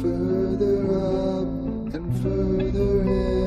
further up and further in.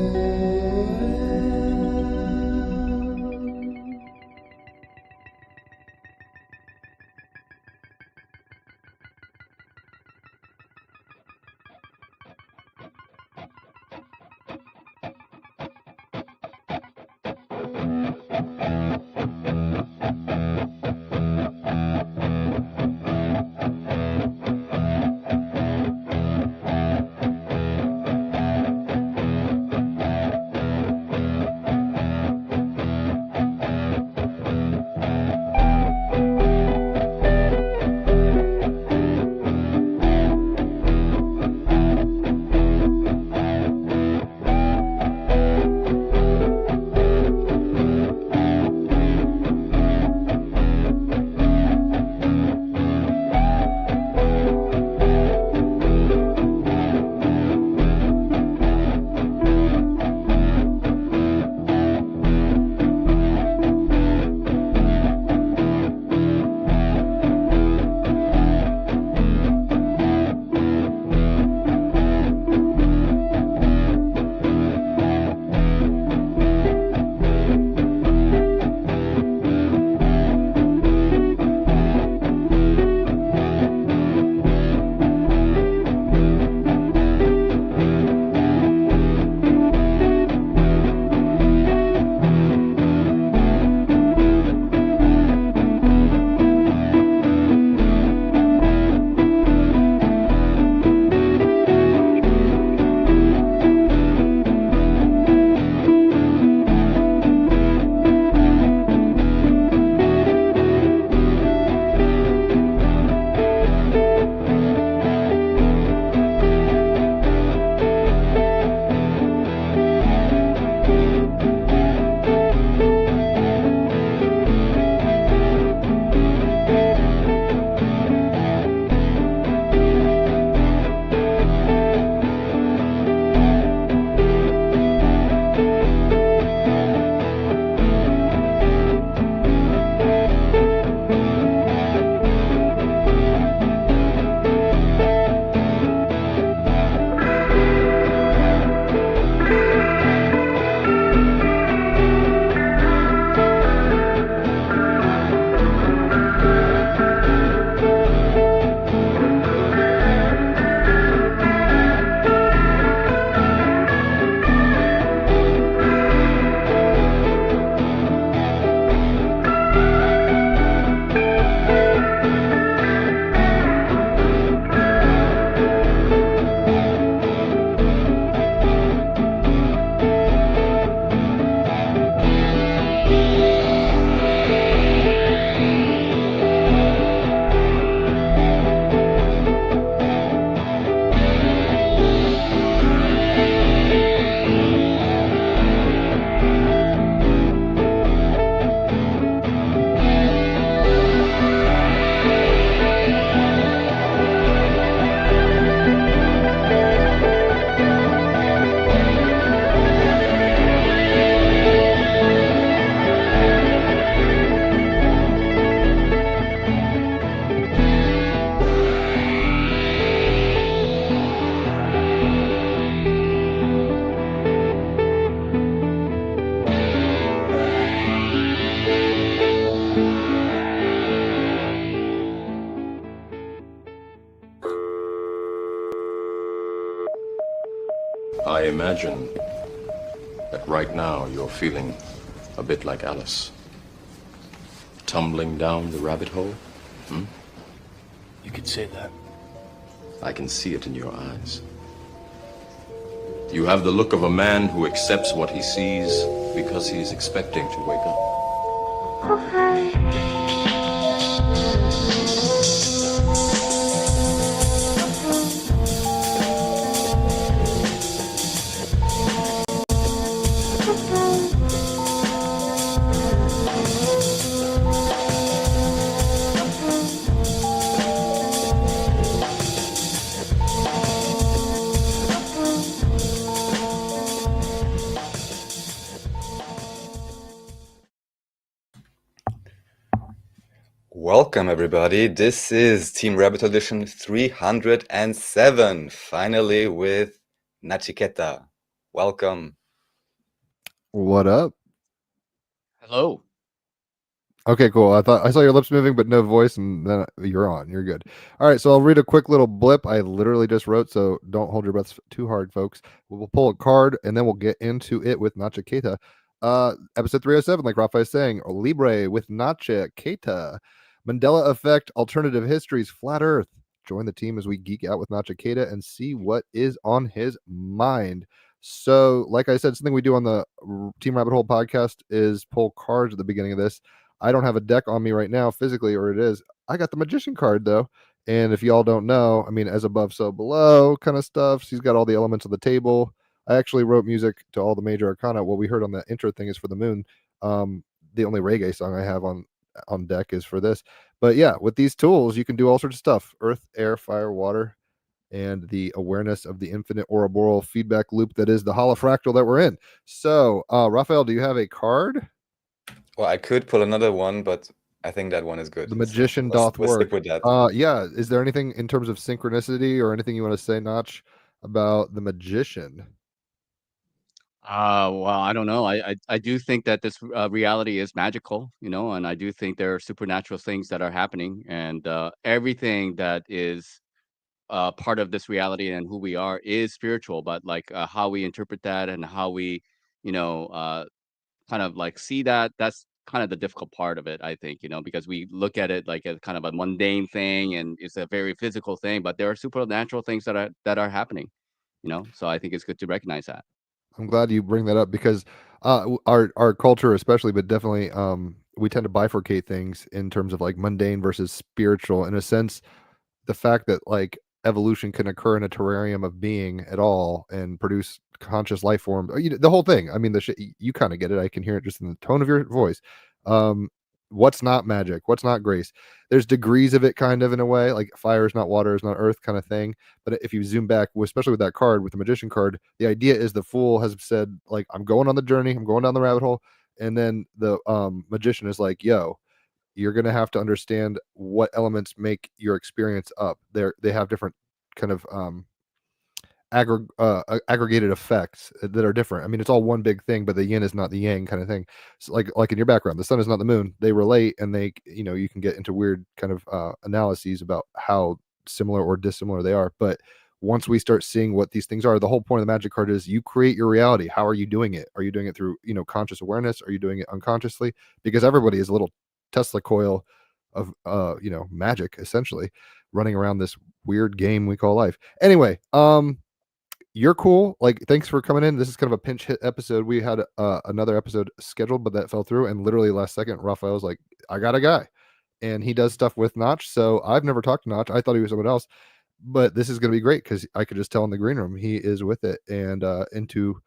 I imagine that right now you're feeling a bit like Alice. Tumbling down the rabbit hole? You could say that. I can see it in your eyes. You have the look of a man who accepts what he sees because he's expecting to wake up. Welcome, everybody. This is Team Rabbit Edition 307, finally with Nachiketa. Welcome. What up? Hello. Okay, cool. I saw your lips moving, but no voice, and then you're on. You're good. All right, so I'll read a quick little blip I literally just wrote, so don't hold your breaths too hard, folks. We'll pull a card, and then we'll get into it with Nachiketa. Episode 307, like Rafa is saying, Libre with Nachiketa. Mandela Effect, Alternative Histories, Flat Earth. Join the team as we geek out with Nachiketa and see what is on his mind. So, like I said, something we do on the Team Rabbit Hole podcast is pull cards at the beginning of this. I don't have a deck on me right now physically, or it is. I got the Magician card though. And if y'all don't know, I mean, as above, so below kind of stuff. She's got all the elements of the table. I actually wrote music to all the major arcana. What we heard on the intro thing is for the moon. The only reggae song I have on deck is for this. But yeah, with these tools, you can do all sorts of stuff: earth, air, fire, water, and the awareness of the infinite Ouroboros feedback loop that is the holofractal that we're in. So, Raphael, do you have a card? Well, I could pull another one, but I think that one is good. The magician So doth we'll work. stick with that. Yeah. Is there anything in terms of synchronicity or anything you want to say, Notch, about the magician? Well, I don't know. I do think that this reality is magical, and I do think there are supernatural things that are happening, and everything that is part of this reality and who we are is spiritual. But like how we interpret that and how we, you know, uh, kind of like see that's kind of the difficult part of it, I think, because we look at it like as kind of a mundane thing and it's a very physical thing, but there are supernatural things that are happening, So I think it's good to recognize that. I'm glad you bring that up because our culture, especially, but definitely, we tend to bifurcate things in terms of like mundane versus spiritual. In a sense, the fact that like evolution can occur in a terrarium of being at all and produce conscious life forms, the whole thing. I mean, the shit, you kind of get it. I can hear it just in the tone of your voice. um what's not magic, what's not grace? There's degrees of it, kind of, in a way, like fire is not water, is not earth, kind of thing. But if you zoom back, especially with that card, with the magician card, the idea is the fool has said, like, I'm going on the journey, I'm going down the rabbit hole, and then the magician is like, yo, you're going to have to understand what elements make your experience up. They have different kind of aggregated effects that are different. I mean, it's all one big thing, but the yin is not the yang, kind of thing. So like in your background, the sun is not the moon. They relate, and they, you can get into weird kind of analyses about how similar or dissimilar they are. But once we start seeing what these things are, the whole point of the magic card is you create your reality. How are you doing it? Are you doing it through conscious awareness? Are you doing it unconsciously? Because everybody is a little Tesla coil of magic, essentially, running around this weird game we call life. Anyway, you're cool. Like, thanks for coming in. This is kind of a pinch hit episode. We had another episode scheduled, but that fell through. And literally last second, Raphael was like, I got a guy. And he does stuff with Notch. So I've never talked to Notch. I thought he was someone else. But this is going to be great because I could just tell in the green room he is with it and into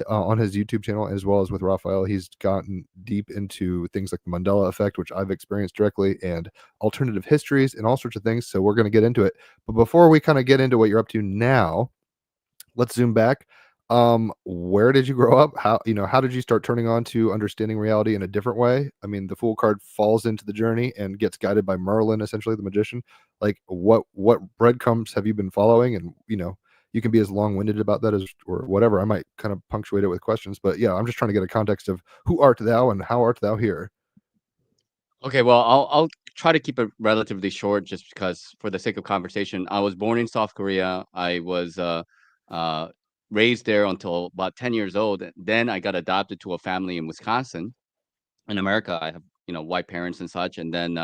on his YouTube channel, as well as with Raphael. He's gotten deep into things like the Mandela effect, which I've experienced directly, and alternative histories and all sorts of things. So we're going to get into it. But before we kind of get into what you're up to now, let's zoom back. Where did you grow up? How did you start turning on to understanding reality in a different way? I mean, the Fool card falls into the journey and gets guided by Merlin, essentially the magician. Like, what breadcrumbs have you been following? And you can be as long-winded about that as or whatever. I might kind of punctuate it with questions, but yeah, I'm just trying to get a context of who art thou and how art thou here. Okay, well, I'll try to keep it relatively short just because for the sake of conversation. I was born in South Korea. I was uh, raised there until about 10 years old. Then I got adopted to a family in Wisconsin. In America, I have white parents and such, and then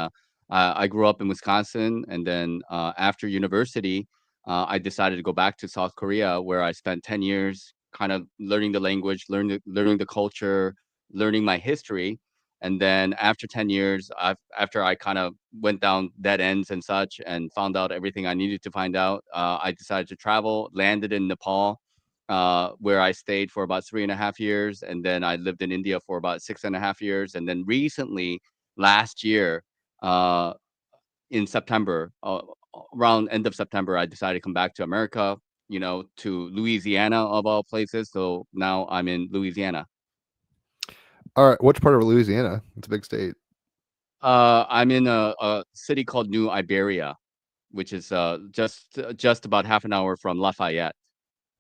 I grew up in Wisconsin, and then after university, I decided to go back to South Korea, where I spent 10 years, kind of learning the language, learning the culture, learning my history, and then after 10 years, after I kind of went down dead ends and such, and found out everything I needed to find out, I decided to travel, landed in Nepal, where I stayed for about 3.5 years, and then I lived in India for about 6.5 years, and then recently, last year, uh, in September, around end of September, I decided to come back to America, to Louisiana of all places. So now I'm in Louisiana. All right, which part of Louisiana? It's a big state. I'm in a city called New Iberia, which is just about half an hour from Lafayette.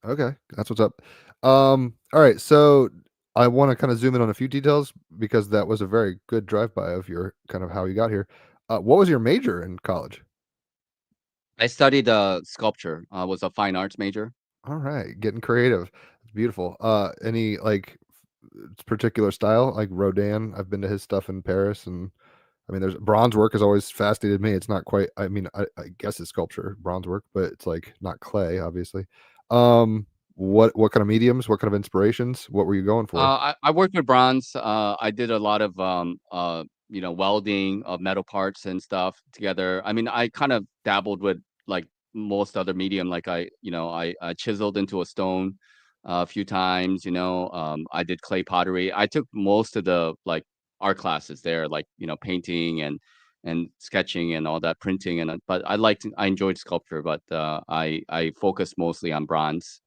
Okay, that's what's up. All right, so I want to kind of zoom in on a few details because that was a very good drive-by of your kind of how you got here. What was your major in college? I studied sculpture. I was a fine arts major. All right, getting creative. It's beautiful. Any like particular style like Rodin? I've been to his stuff in Paris, and I mean, there's bronze work has always fascinated me. It's not quite. I mean, I guess it's sculpture, bronze work, but it's like not clay, obviously. What kind of mediums? What kind of inspirations? What were you going for? I worked with bronze. I did a lot of welding of metal parts and stuff together. I mean, I kind of dabbled with like most other medium. Like I chiseled into a stone a few times. I did clay pottery. I took most of the like art classes there, like painting and sketching and all that, printing but I enjoyed sculpture, but I focused mostly on bronze.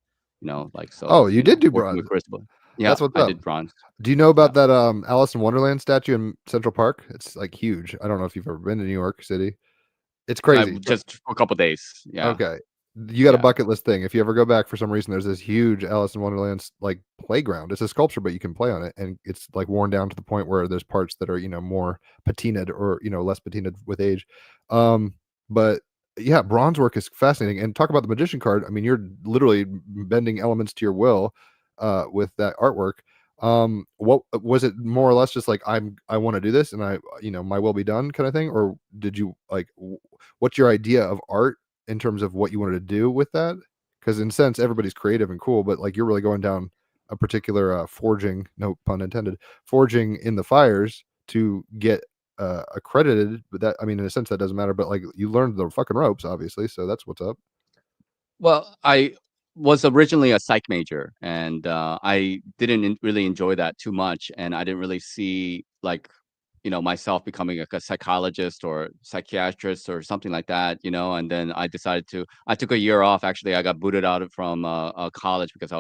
Like Oh, so, you did do working bronze. with crystal. Yeah, That's what's I up. did bronze. Do you know Yeah. about that Alice in Wonderland statue in Central Park? It's like huge. I don't know if you've ever been to New York City. It's I crazy. just for a couple days. Yeah. Okay. You got a Yeah. bucket list thing. If you ever go back for some reason, there's this huge Alice in Wonderland like playground. It's a sculpture, but you can play on it, and it's like worn down to the point where there's parts that are more patinaed or less patinaed with age. But yeah, bronze work is fascinating. And talk about the magician card. I mean, you're literally bending elements to your will with that artwork. What was it more or less just like I want to do this and my will be done kind of thing, or did you like what's your idea of art in terms of what you wanted to do with that? Because in a sense, everybody's creative and cool, but like you're really going down a particular forging, no pun intended, forging in the fires to get accredited. But that, I mean, in a sense, that doesn't matter. But like you learned the fucking ropes, obviously, so that's what's up. Well, I was originally a psych major, and I didn't really enjoy that too much, and I didn't really see like myself becoming like a psychologist or psychiatrist or something like that. And then I took a year off. Actually, I got booted out from college because I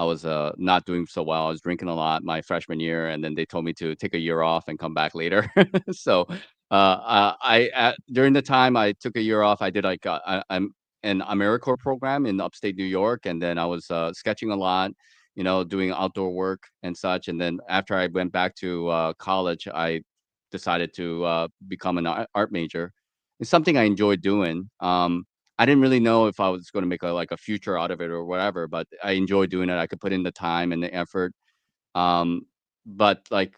was not doing so well. I was drinking a lot my freshman year, and then they told me to take a year off and come back later. So, during the time I took a year off, I did like I'm an AmeriCorps program in upstate New York, and then I was sketching a lot, doing outdoor work and such. And then after I went back to college, I decided to become an art major. It's something I enjoyed doing. I didn't really know if I was going to make a future out of it or whatever, but I enjoy doing it. I could put in the time and the effort. Um, but like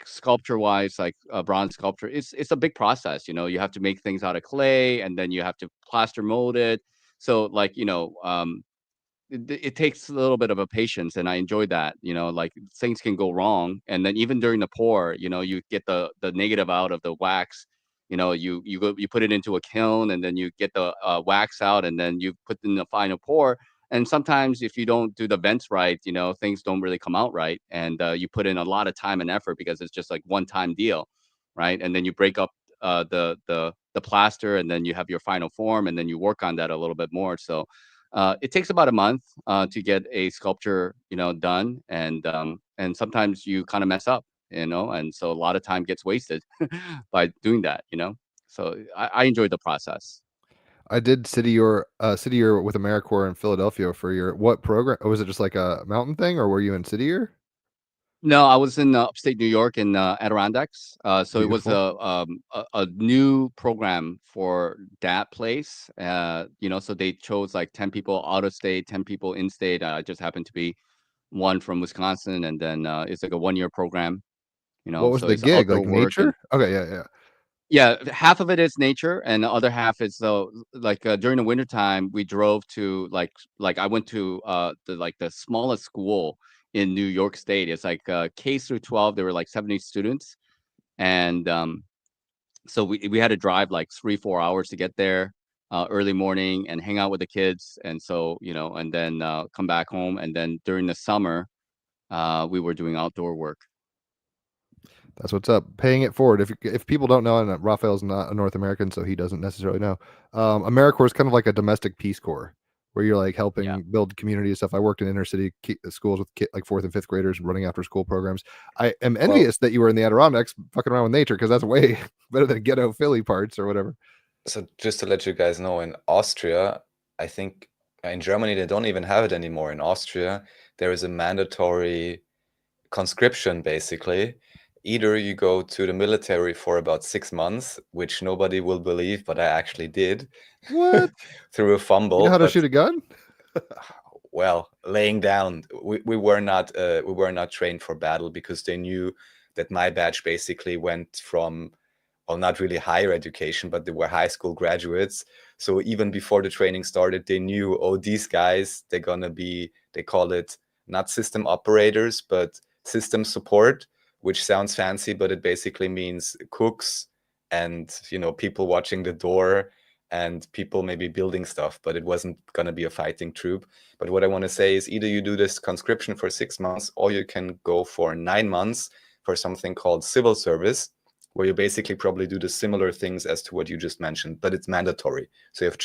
sculpture wise, like bronze sculpture, it's a big process. You have to make things out of clay, and then you have to plaster mold it. So it takes a little bit of a patience, and I enjoyed that. Like things can go wrong, and then even during the pour, you get the negative out of the wax. You put it into a kiln, and then you get the wax out, and then you put in the final pour. And sometimes if you don't do the vents right, things don't really come out right, and you put in a lot of time and effort because it's just like one time deal, right? And then you break up the plaster, and then you have your final form, and then you work on that a little bit more. So it takes about a month to get a sculpture, done, and sometimes you kind of mess up, and so a lot of time gets wasted by doing that. So I enjoyed the process. I did city year with AmeriCorps in Philadelphia for your what program? Was it just like a mountain thing, or were you in city year? No, I was in upstate New York in Adirondacks. So it was Beautiful. a new program for that place. So they chose like 10 people out of state, 10 people in state. I just happened to be one from Wisconsin, and then it's like a 1 year program. What was So the it's gig? outdoor Like work. And nature? Okay, yeah, yeah. yeah, half of it is nature, and the other half is during the wintertime we drove to I went to the smallest school in New York State. It's like K through 12. There were like 70 students, and so we had to drive like 3-4 hours to get there early morning and hang out with the kids, and so and then come back home. And then during the summer we were doing outdoor work. That's what's up. Paying it forward. If people don't know, and Raphael's not a North American, so he doesn't necessarily know. AmeriCorps is kind of like a domestic Peace Corps, where you're like Yeah. helping build community and stuff. I worked in inner city schools with like 4th and 5th graders running after school programs. I am Well, envious that you were in the Adirondacks fucking around with nature, because that's way better than ghetto Philly parts or whatever. so just to let you guys know, in Austria, I think in Germany they don't even have it anymore. In Austria, there is a mandatory conscription, basically. Either you go to the military for about 6 months, which nobody will believe, but I actually did What? through a You know fumble. how to But shoot a gun? well, laying down, we were not trained for battle, because they knew that my batch basically went from, well, not really higher education, but they were high school graduates. So even before the training started, they knew, oh, these guys, they're gonna be, they call it not system operators, but system support, which sounds fancy, but it basically means cooks and, people watching the door and people maybe building stuff, but it wasn't gonna be a fighting troop. But what I want to say is, either you do this conscription for 6 months, or you can go for 9 months for something called civil service, where you basically probably do the similar things as to what you just mentioned, but it's mandatory. So you have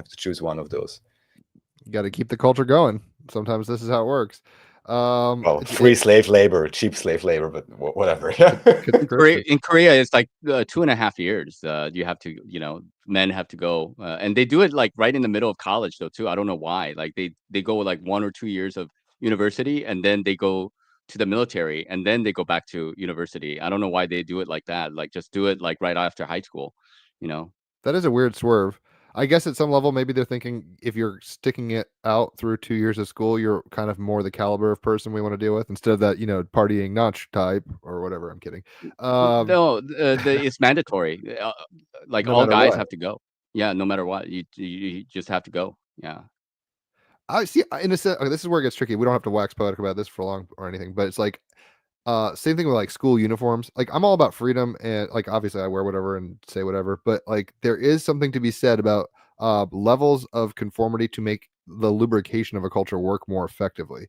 to choose one of those. You got to keep the culture going. Sometimes this is how it works. Well, free slave labor, cheap slave labor, but whatever. In Korea, it's like 2.5 years. You have to, men have to go, and they do it like right in the middle of college though too. I don't know why. Like they go like 1 or 2 years of university, and then they go to the military, and then they go back to university. I don't know why they do it like that. Like just do it like right after high school, you know. That is a weird swerve. I guess at some level, maybe they're thinking if you're sticking it out through 2 years of school, you're kind of more the caliber of person we want to deal with, instead of that, partying notch type or whatever. I'm kidding. No, it's mandatory. Like No all matter guys what. have to go. Yeah, no matter what, you just have to go. Yeah. I see. In a sense, okay, this is where it gets tricky. We don't have to wax poetic about this for long or anything, but it's like same thing with like school uniforms. Like I'm all about freedom, and like obviously I wear whatever and say whatever, but like there is something to be said about levels of conformity to make the lubrication of a culture work more effectively.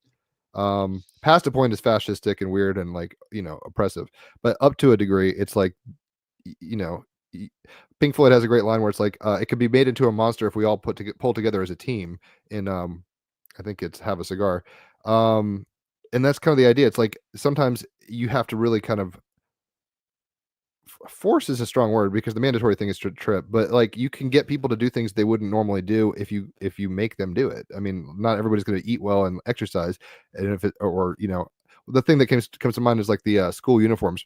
Past a point is fascistic and weird and like oppressive, but up to a degree it's like you know Pink Floyd has a great line where it's like it could be made into a monster if we all pull together as a team in I think it's Have a Cigar. And that's kind of the idea. It's like sometimes you have to really kind of force is a strong word, because the mandatory thing is to trip, but like you can get people to do things they wouldn't normally do if you make them do it. I mean, not everybody's going to eat well and exercise, and if it or the thing that comes to mind is like the school uniforms.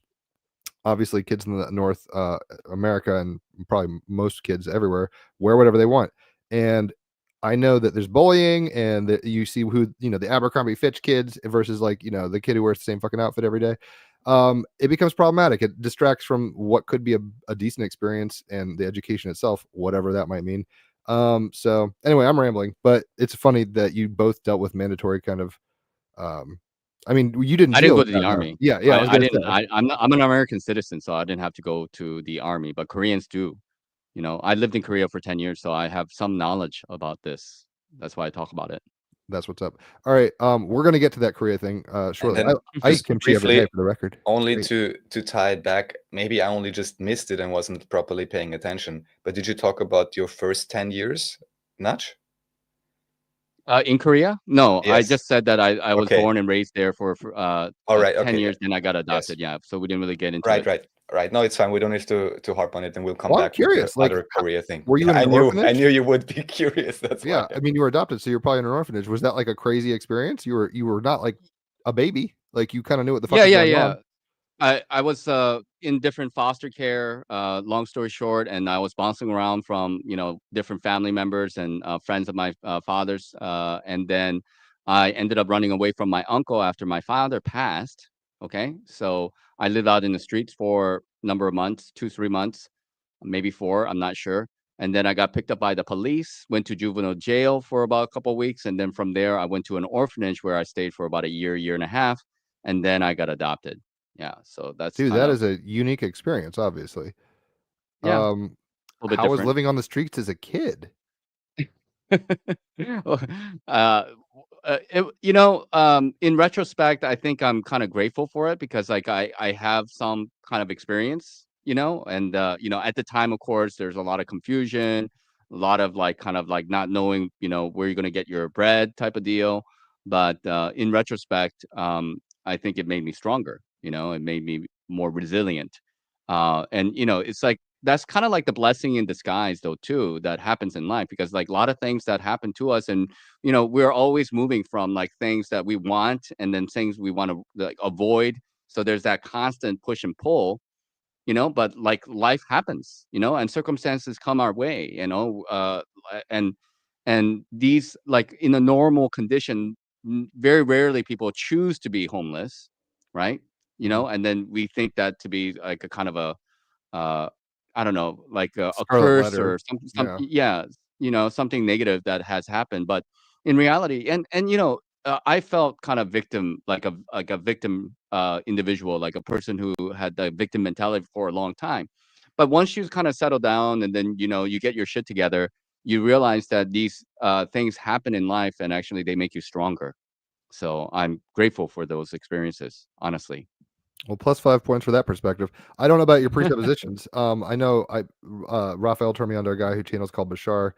Obviously kids in the North America, and probably most kids everywhere, wear whatever they want. And I know that there's bullying, and that you see who, the Abercrombie Fitch kids versus like, the kid who wears the same fucking outfit every day. It becomes problematic. It distracts from what could be a decent experience and the education itself, whatever that might mean. So anyway, I'm rambling, but it's funny that you both dealt with mandatory kind of, I mean, you didn't I didn't deal go with to that the though. army. Yeah, I was I gonna didn't. say. I'm an American citizen, so I didn't have to go to the army. But Koreans do. I lived in Korea for 10 years, so I have some knowledge about this. That's why I talk about it. That's what's up. All right, we're gonna get to that Korea thing And shortly. then I eat just kimchi every day briefly, for the record. only Great. to tie it back, maybe I only just missed it and wasn't properly paying attention, but did you talk about your first 10 years, Nach? In Korea? No, I Yes. just said that I was Okay. born and raised there for All right. 10 Okay. years, then I got Yes. adopted. Yeah, so we didn't really get into Right. it. Right. No, it's fine. We don't need to harp on it, and we'll come Well, I'm back with the curious. Like, other Korea thing. were you in I an knew orphanage? you would be curious. That's why. Yeah, I mean, you were adopted, so you're probably in an orphanage. Was that like a crazy experience? You were not like a baby. Like you kind of knew what the fuck Yeah, was yeah, going yeah. on. I was in different foster care. Long story short, and I was bouncing around from different family members and friends of my father's, and then I ended up running away from my uncle after my father passed. Okay, so I lived out in the streets for a number of months, 2, 3 months, maybe 4. I'm not sure. And then I got picked up by the police, went to juvenile jail for about a couple of weeks, and then from there I went to an orphanage where I stayed for about a year, year and a half, and then I got adopted. Yeah, so that's Dude, kind that of is a unique experience, obviously. yeah, a little bit How was different. living on the streets as a kid? Well, in retrospect, I think I'm kind of grateful for it because like I have some kind of experience, and at the time, of course, there's a lot of confusion. lot of like kind of like not knowing, where you're going to get your bread type of deal. But in retrospect, I think it made me stronger. It made me more resilient. And it's like that's kind of like the blessing in disguise, though, too, that happens in life, because like a lot of things that happen to us, and we're always moving from like things that we want and then things we want to like avoid. So there's that constant push and pull, but like life happens, and circumstances come our way, and these, like, in a normal condition, very rarely people choose to be homeless, right? Mhm. And then we think that to be like a kind of a uh I don't know, like a Scarlet curse letter. or some Yeah. yeah, something negative that has happened. But in reality, and I felt kind of victim, like a victim individual, like a person who had the victim mentality for a long time. But once you kind of settle down, and then you get your shit together, you realize that these things happen in life, and actually they make you stronger. So I'm grateful for those experiences, honestly. Well, plus 5 points for that perspective. I don't know about your presuppositions. I know Raphael turned me on to a guy who channels called Bashar,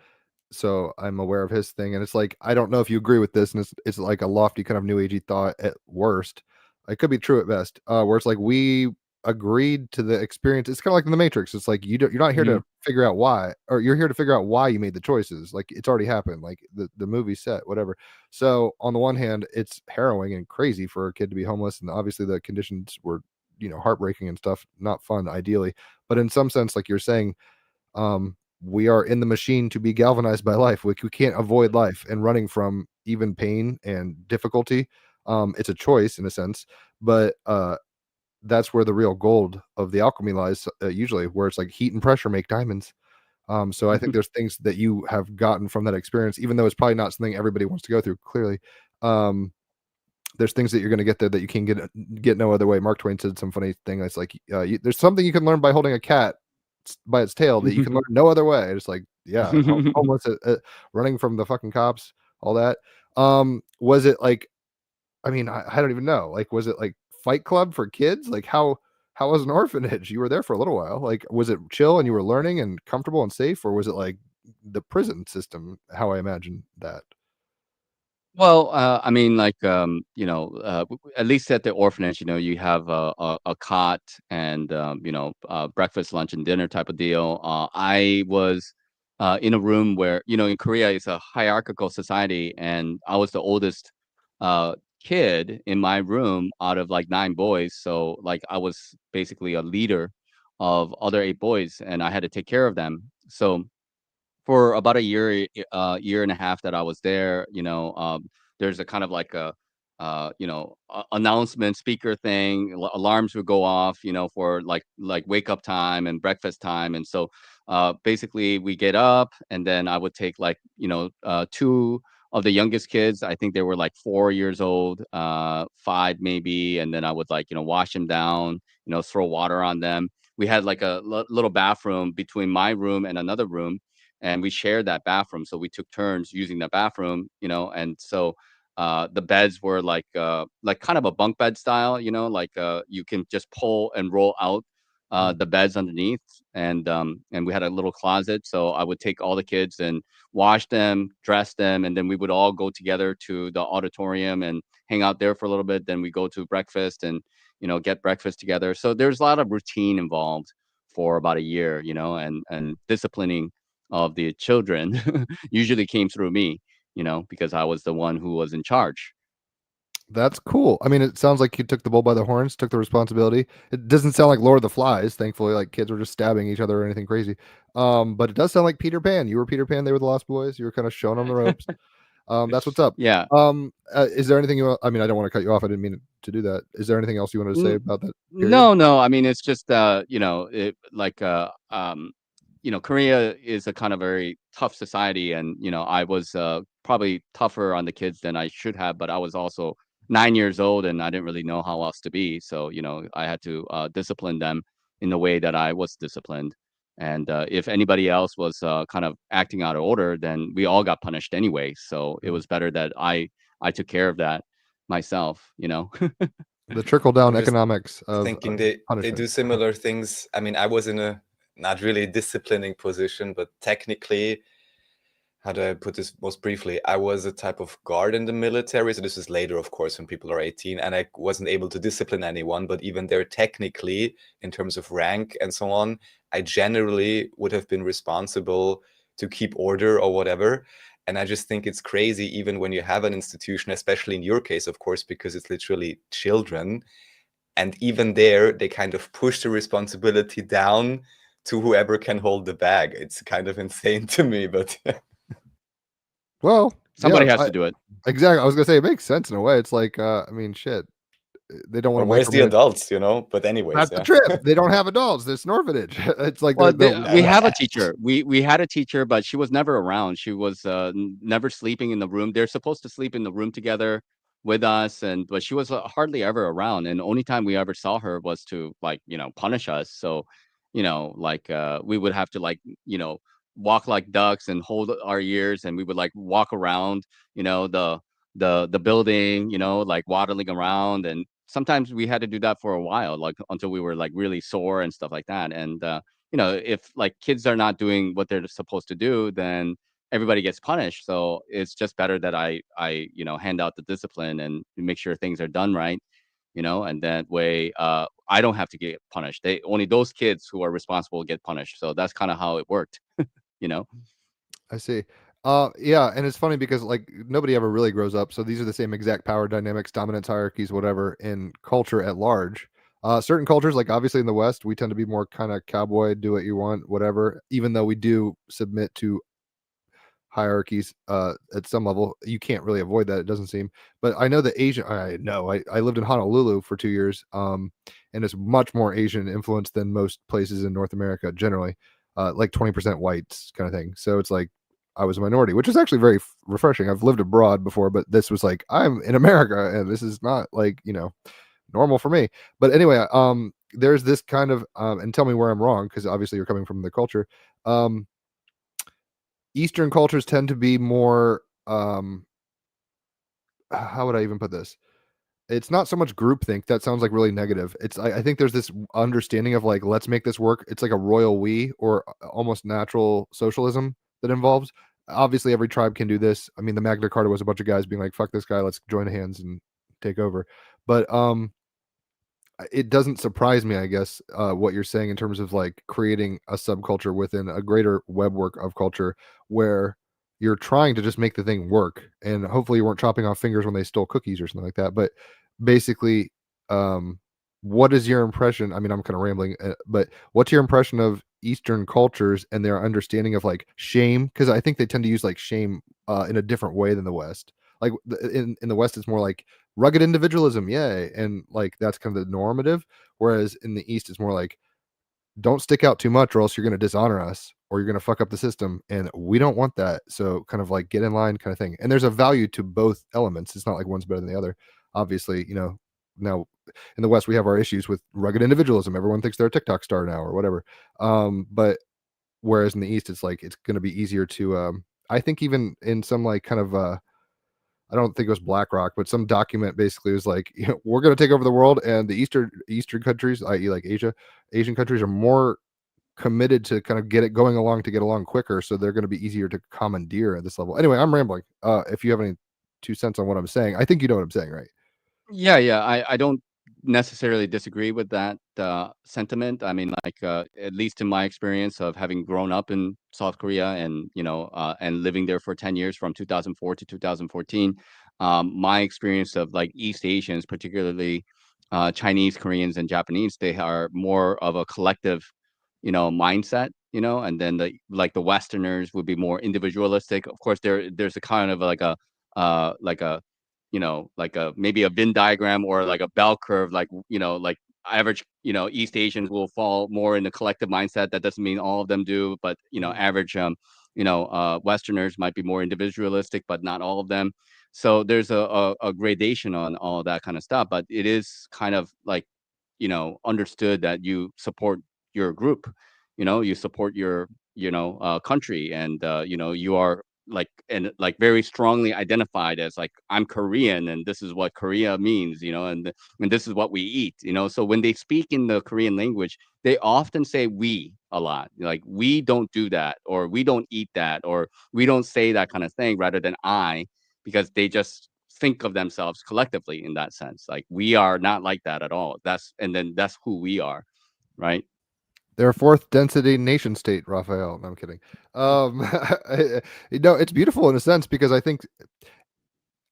so I'm aware of his thing. And it's like, I don't know if you agree with this, and it's like a lofty kind of new agey thought at worst. It could be true at best. Where it's like we agreed to the experience. It's kind of like in the Matrix. It's like you're not here Mhm. to figure out why, or you're here to figure out why you made the choices. Like it's already happened. Like the movie set, whatever. So on the one hand, it's harrowing and crazy for a kid to be homeless, and obviously the conditions were, heartbreaking and stuff, not fun ideally. But in some sense, like you're saying, we are in the machine to be galvanized by life. We can't avoid life and running from even pain and difficulty. It's a choice in a sense, but that's where the real gold of the alchemy lies, usually, where it's like heat and pressure make diamonds. So I think there's things that you have gotten from that experience, even though it's probably not something everybody wants to go through, clearly. Um, there's things that you're going to get there that you can get no other way. Mark Twain said some funny thing that's like, there's something you can learn by holding a cat by its tail that you can learn no other way. It's like, yeah, homeless, running from the fucking cops, all that. Was it like, I mean, I don't even know. Like, was it like Fight Club for kids? Like, how was an orphanage? You were there for a little while. Like, was it chill and you were learning and comfortable and safe, or was it like the prison system? How I imagine that. Well, I mean, like, at least at the orphanage, you have a cot and, breakfast, lunch, and dinner type of deal. I was in a room where, in Korea, it's a hierarchical society, and I was the oldest uh, kid in my room out of like 9 boys. So, like, I was basically a leader of other 8 boys, and I had to take care of them. So, for about a year and a half that I was there, there's a kind of like a, announcement speaker thing. Alarms would go off, for like wake up time and breakfast time, and so basically we get up, and then I would take like two of the youngest kids. I think they were like 4 years old, five maybe, and then I would like wash them down, throw water on them. We had like a little bathroom between my room and another room, and we shared that bathroom. So we took turns using the bathroom, and so the beds were like kind of a bunk bed style, like you can just pull and roll out the beds underneath, and we had a little closet. So I would take all the kids and wash them, dress them, and then we would all go together to the auditorium and hang out there for a little bit. Then we go to breakfast and get breakfast together. So there's a lot of routine involved for about a year, and disciplining of the children usually came through me, because I was the one who was in charge. That's cool. I mean, it sounds like you took the bull by the horns, took the responsibility. It doesn't sound like Lord of the Flies, thankfully, like kids were just stabbing each other or anything crazy. But it does sound like Peter Pan. You were Peter Pan, they were the Lost Boys. You were kind of showing them the ropes. That's what's up. Yeah. Is there anything I mean, I don't want to cut you off. I didn't mean to do that. Is there anything else you wanted to say about that period? No. I mean, it's just Korea is a kind of very tough society, and I was probably tougher on the kids than I should have, but I was also 9 years old, and I didn't really know how else to be. So I had to discipline them in the way that I was disciplined. And if anybody else was kind of acting out of order, then we all got punished anyway. So it was better that I took care of that myself. The trickle down I'm just economics of thinking they punishment. do similar things. I mean, I was in a not really disciplining position, but technically how do I put this most briefly? I was a type of guard in the military. So this is later, of course, when people are 18, and I wasn't able to discipline anyone. But even there, technically, in terms of rank and so on, I generally would have been responsible to keep order or whatever. And I just think it's crazy, even when you have an institution, especially in your case, of course, because it's literally children. And even there, they kind of push the responsibility down to whoever can hold the bag. It's kind of insane to me, but Well, Somebody yeah, has to do it. exactly. I was gonna say it makes sense in a way. It's like, I mean, shit. They don't or want to where's the micromanage. adults, you know? But anyways, That's the yeah. trip. They don't have adults. It's an orphanage. It's like Well, they're we have a teacher. We had a teacher, but she was never around. She was never sleeping in the room. They're supposed to sleep in the room together with us, and but she was hardly ever around. And the only time we ever saw her was to like punish us. So, like we would have to like walk like ducks and hold our ears, and we would like walk around the building, like waddling around, and sometimes we had to do that for a while, like until we were like really sore and stuff like that. And if like kids are not doing what they're supposed to do, then everybody gets punished. So it's just better that I hand out the discipline and make sure things are done right, and that way I don't have to get punished. They only those kids who are responsible get punished. So that's kind of how it worked, you know. I see. Yeah, and it's funny because like nobody ever really grows up. So these are the same exact power dynamics, dominance hierarchies, whatever, in culture at large. Certain cultures, like obviously in the West, we tend to be more kind of cowboy, do what you want, whatever. Even though we do submit to hierarchies at some level, you can't really avoid that. It doesn't seem. But I know the Asian. I lived in Honolulu for 2 years, and it's much more Asian influence than most places in North America generally. Like 20% whites kind of thing. So it's like I was a minority, which is actually very refreshing. I've lived abroad before, but this was like I'm in America, and this is not like normal for me. But anyway, there's this kind of and tell me where I'm wrong because obviously you're coming from the culture. Eastern cultures tend to be more how would I even put this? It's not so much groupthink. That sounds like really negative. I think there's this understanding of like let's make this work. It's like a royal we or almost natural socialism that involves. Obviously, every tribe can do this. I mean, the Magna Carta was a bunch of guys being like, "Fuck this guy, let's join hands and take over." But it doesn't surprise me, I guess, what you're saying in terms of like creating a subculture within a greater webwork of culture where you're trying to just make the thing work. And hopefully you weren't chopping off fingers when they stole cookies or something like that. But basically, what is your impression? I mean, I'm kind of rambling, but what's your impression of Eastern cultures and their understanding of like shame? Because I think they tend to use like shame in a different way than the West. Like in the West, it's more like rugged individualism, yay, and like that's kind of the normative. Whereas in the East, it's more like don't stick out too much, or else you're going to dishonor us, or you're going to fuck up the system, and we don't want that. So kind of like get in line, kind of thing. And there's a value to both elements. It's not like one's better than the other. Obviously, now in the West we have our issues with rugged individualism. Everyone thinks they're a TikTok star now or whatever. But whereas in the East, it's like it's going to be easier to. I think even in some like kind of I don't think it was BlackRock, but some document basically was like, we're going to take over the world, and the Eastern countries, i.e., like Asian countries, are more committed to kind of get it going along to get along quicker, so they're going to be easier to commandeer at this level. Anyway, I'm rambling. If you have any 2 cents on what I'm saying, I think you know what I'm saying, right? Yeah. I don't necessarily disagree with that sentiment. I mean, like at least in my experience of having grown up in South Korea and and living there for 10 years from 2004 to 2014, my experience of like East Asians, particularly Chinese, Koreans, and Japanese, they are more of a collective, mindset. And then the Westerners would be more individualistic. Of course, there's a kind of like a like a maybe a Venn diagram or like a bell curve, like like average, East Asians will fall more in the collective mindset. That doesn't mean all of them do, but average Westerners might be more individualistic, but not all of them. So there's a gradation on all of that kind of stuff, but it is kind of like understood that you support your group, you support your country, and you are and like very strongly identified as like I'm Korean and this is what Korea means, and this is what we eat, So when they speak in the Korean language, they often say we a lot, like we don't do that, or we don't eat that, or we don't say that kind of thing, rather than I, because they just think of themselves collectively in that sense. Like we are not like that at all. That's who we are, right? They're a fourth density nation state, Raphael. No, I'm kidding. It's beautiful in a sense because I think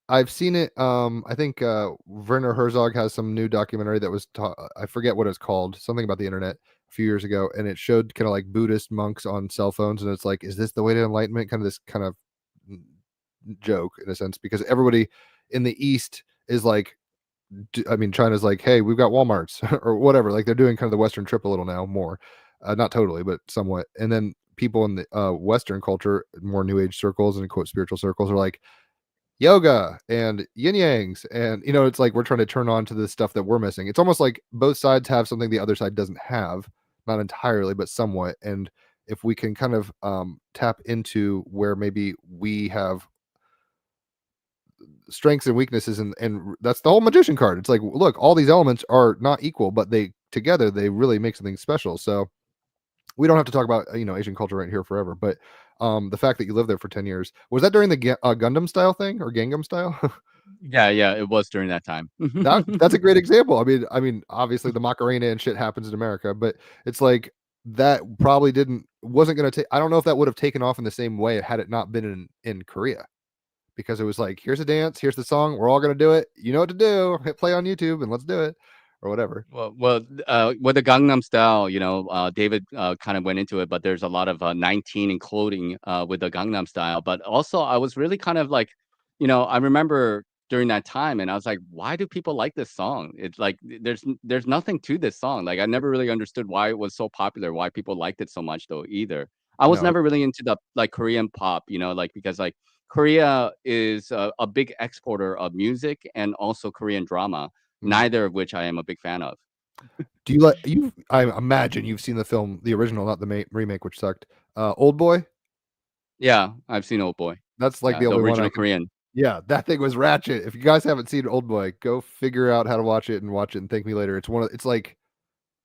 I've seen it. I think Werner Herzog has some new documentary that was I forget what it's called, something about the internet a few years ago, and it showed kind of like Buddhist monks on cell phones, and it's like, is this the way to enlightenment? Kind of this kind of joke in a sense, because everybody in the East is like, I mean, China's like, hey, we've got Walmarts or whatever. Like they're doing kind of the Western trip a little now, more, not totally, but somewhat. And then people in the Western culture, more New Age circles and quote spiritual circles, are like yoga and yin yangs, and it's like we're trying to turn on to the stuff that we're missing. It's almost like both sides have something the other side doesn't have, not entirely, but somewhat. And if we can kind of tap into where maybe we have strengths and weaknesses, and that's the whole magician card. It's like, look, all these elements are not equal, but they together they really make something special. So we don't have to talk about Asian culture right here forever, but the fact that you lived there for 10 years, was that during the Gundam style thing or Gangnam style? Yeah, it was during that time. That's a great example. I mean obviously the Macarena and shit happens in America, but it's like that probably wasn't going to take, I don't know if that would have taken off in the same way had it not been in Korea, because it was like, here's a dance, here's the song, we're all going to do it, you know what to do, hit play on YouTube and let's do it, or whatever. With the Gangnam Style, David kind of went into it, but there's a lot of 19 including with the Gangnam Style. But also, I was really kind of like, I remember during that time, and I was like, why do people like this song? It's like there's nothing to this song. Like I never really understood why it was so popular, why people liked it so much though either. I was No, never really into the like Korean pop, like because like Korea is a big exporter of music and also Korean drama, neither of which I am a big fan of. do you I imagine you've seen the film, the original, not the remake, which sucked. Old Boy. Yeah, I've seen Old Boy. That's like the The only one original Korean. Yeah, that thing was ratchet. If you guys haven't seen Old Boy, go figure out how to watch it and thank me later. It's like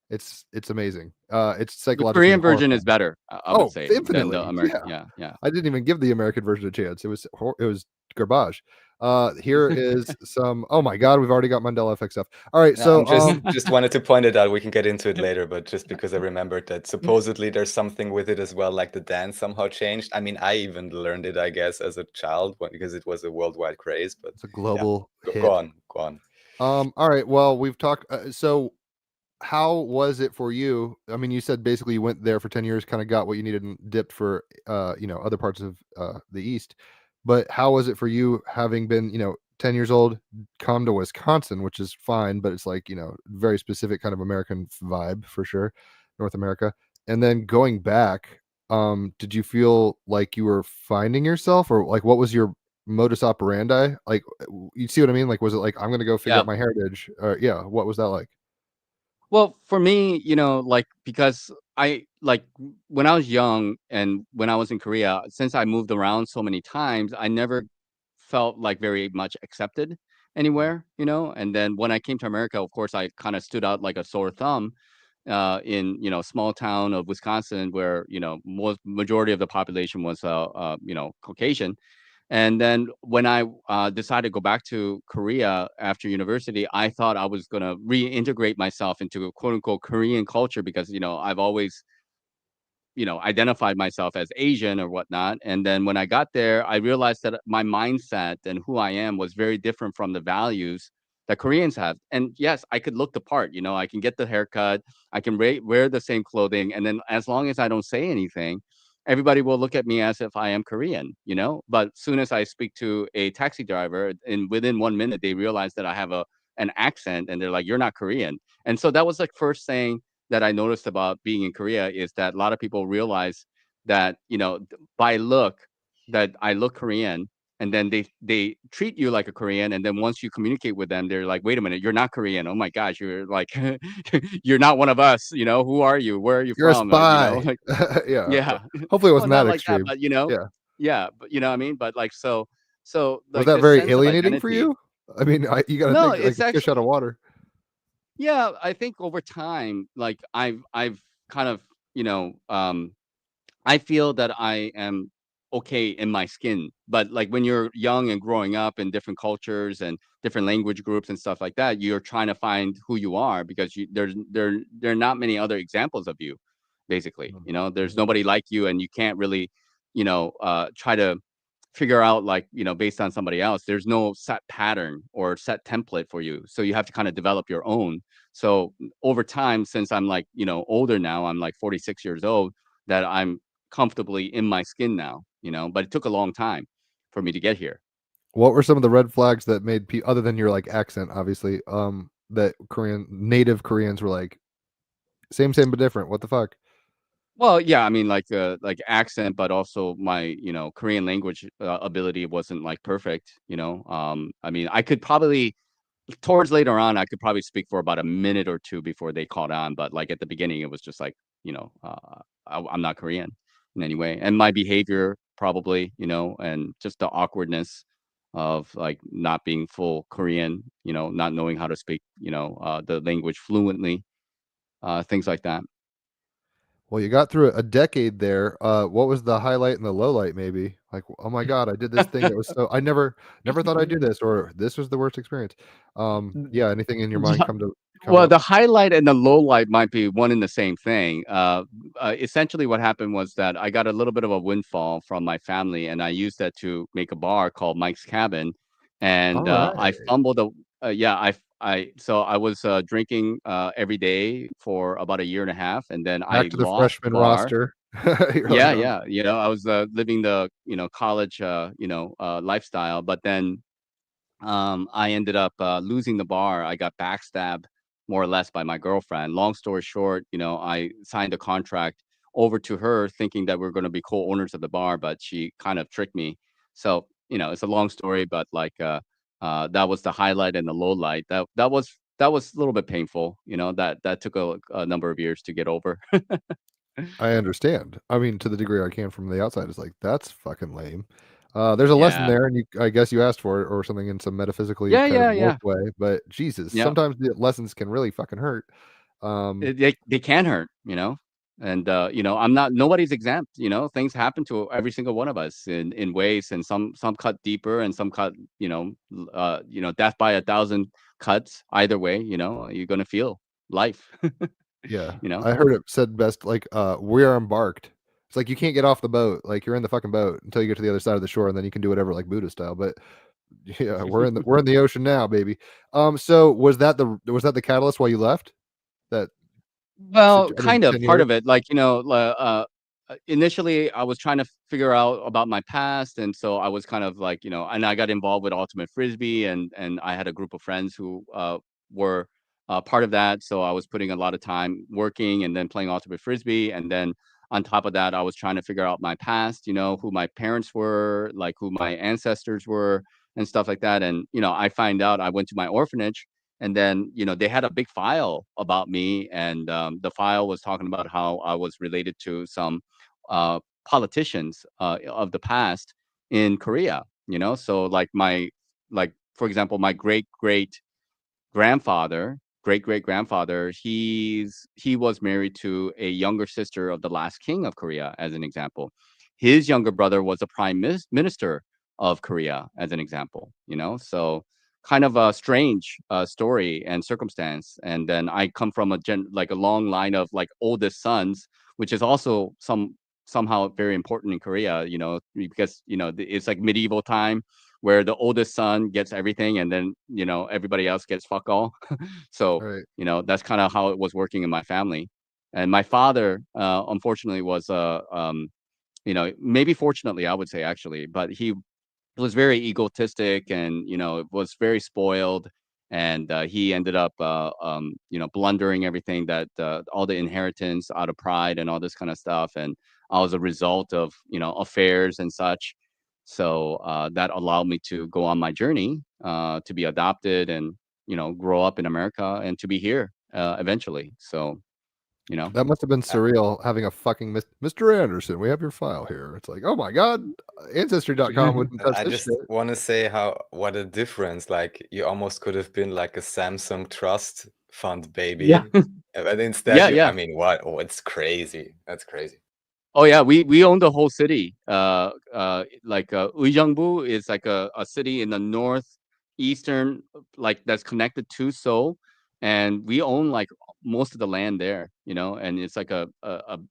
it's amazing. It's The psychologically Korean version is horrifying. better, I would Oh, say, than the infinitely. American. Yeah. Yeah. I didn't even give the American version a chance. It was garbage. Here is some. Oh my God, we've already got Mandela effect stuff. All right, No, so I'm just wanted to point it out. We can get into it later, but just because I remembered that supposedly there's something with it as well, like the dance somehow changed. I mean, I even learned it, I guess, as a child because it was a worldwide craze. But it's a global yeah, hit. go on. All right. Well, we've talked. So how was it for you? I mean, you said basically you went there for 10 years, kind of got what you needed and dipped for other parts of the East. But how was it for you, having been 10 years old, come to Wisconsin, which is fine, but it's like very specific kind of American vibe for sure, North America, and then going back, did you feel like you were finding yourself, or like what was your modus operandi? Like, you see what I mean? Like, was it like, I'm gonna go figure Yeah. out my heritage, or yeah, what was that like? Well, for me, like because I like when I was young and when I was in Korea, since I moved around so many times, I never felt like very much accepted anywhere, And then when I came to America, of course, I kind of stood out like a sore thumb in small town of Wisconsin, where most majority of the population was Caucasian. And then when I decided to go back to Korea after university, I thought I was going to reintegrate myself into a quote unquote Korean culture because, I've always, identified myself as Asian or whatnot. And then when I got there, I realized that my mindset and who I am was very different from the values that Koreans have. And yes, I could look the part, I can get the haircut, I can wear the same clothing. And then as long as I don't say anything, everybody will look at me as if I am Korean, But as soon as I speak to a taxi driver, and within 1 minute, they realize that I have an accent and they're like, you're not Korean. And so that was the first thing that I noticed about being in Korea, is that a lot of people realize that, by look, that I look Korean, and then they treat you like a Korean, and then once you communicate with them, they're like, wait a minute, you're not Korean. Oh my gosh, you're like you're not one of us, who are you? Where are you You're a from? spy. Like, Yeah. yeah. Hopefully it Well, wasn't not that like that, extreme. but Yeah. Yeah, but you know what I mean. But like so Was like that this very sense of alienating for identity. you? I mean, you got to No, think like it's a fish out of actually water. yeah. I think over time, like I've kind of you know I feel that I am okay in my skin, but like when you're young and growing up in different cultures and different language groups and stuff like that, you're trying to find who you are because there are not many other examples of you, basically. Mm, You know, there's mhm. nobody like you, and you can't really, try to figure out like based on somebody else. There's no set pattern or set template for you, so you have to kind of develop your own. So over time, since I'm like older now, I'm like 46 years old, that I'm comfortably in my skin now, but it took a long time for me to get here. What were some of the red flags that made other than your like accent, obviously, that native Koreans were like same but different? What the fuck? Well, yeah, I mean, like accent, but also my, Korean language ability wasn't like perfect, I mean, I could probably towards later on, I could probably speak for about a minute or two before they caught on, but like at the beginning, it was just like, I'm not Korean in any way, and my behavior probably, and just the awkwardness of like not being full Korean, not knowing how to speak, the language fluently, things like that. Well, you got through a decade there. What was the highlight and the low light? Maybe like, oh my god, I did this thing that was so I never thought I'd do this, or this was the worst experience. Yeah, anything in your mind come Well, up? the highlight and the low light might be one and the same thing. Essentially, what happened was that I got a little bit of a windfall from my family, and I used that to make a bar called Mike's Cabin. All And I right, fumbled yeah, so I was drinking every day for about a year and a half, and then back I to the lost the freshman bar. roster. You're like, Yeah, oh, yeah, I was living the college lifestyle, but then I ended up losing the bar. I got backstabbed more or less by my girlfriend. Long story short, I signed a contract over to her thinking that we are going to be co-owners of the bar, but she kind of tricked me. So, it's a long story, but like that was the highlight and the low light. That was a little bit painful, that took a number of years to get over. I understand. I mean, to the degree I can from the outside, it's like that's fucking lame. There's a lesson Yeah. there, and I guess you asked for it or something in some metaphysically Yeah, kind of yeah, woke yeah. way. But Jesus, Yeah. sometimes the lessons can really fucking hurt. They can hurt, and I'm not nobody's exempt. Things happen to every single one of us in ways, and some cut deeper, and some cut, death by a thousand cuts. Either way, you're gonna feel life. Yeah, you know. I heard it said best like, "We are embarked." It's like you can't get off the boat, like, you're in the fucking boat until you get to the other side of the shore, and then you can do whatever, like Buddha style, but yeah, we're in the ocean now, baby. So was that the catalyst why you left? That Well, I mean, kind of 10 part years? of it, like, initially I was trying to figure out about my past, and so I was kind of like, and I got involved with ultimate frisbee, and I had a group of friends who were part of that. So I was putting a lot of time working and then playing ultimate frisbee, and then on top of that, I was trying to figure out my past, who my parents were, like who my ancestors were, and stuff like that. And I find out I went to my orphanage, and then they had a big file about me, and the file was talking about how I was related to some uh, politicians of the past in Korea. So like for example, my great great grandfather, he was married to a younger sister of the last king of Korea, as an example. His younger brother was a minister of Korea, as an example. So kind of a strange story and circumstance. And then I come from like a long line of like oldest sons, which is also somehow very important in Korea. Because it's like medieval time where the oldest son gets everything, and then everybody else gets fuck all. So Right. that's kind of how it was working in my family. And my father unfortunately was maybe fortunately, I would say, actually, but he was very egotistic, and was very spoiled, and he ended up blundering everything, that all the inheritance out of pride and all this kind of stuff, and as a result of affairs and such. So that allowed me to go on my journey, to be adopted, and grow up in America, and to be here eventually. So you know. That must have been surreal having a fucking Mr. Anderson. We have your file here. It's like, oh my god, Ancestry.com wouldn't touch I this just shit. want to say what a difference. Like you almost could have been like a Samsung Trust Fund baby. Yeah. But instead, Yeah, you, yeah. I mean, what? Oh, it's crazy. That's crazy. Oh yeah, we own the whole city. Like Uijeongbu is like a city in the northeastern, like that's connected to Seoul, and we own like most of the land there, you know. And it's like a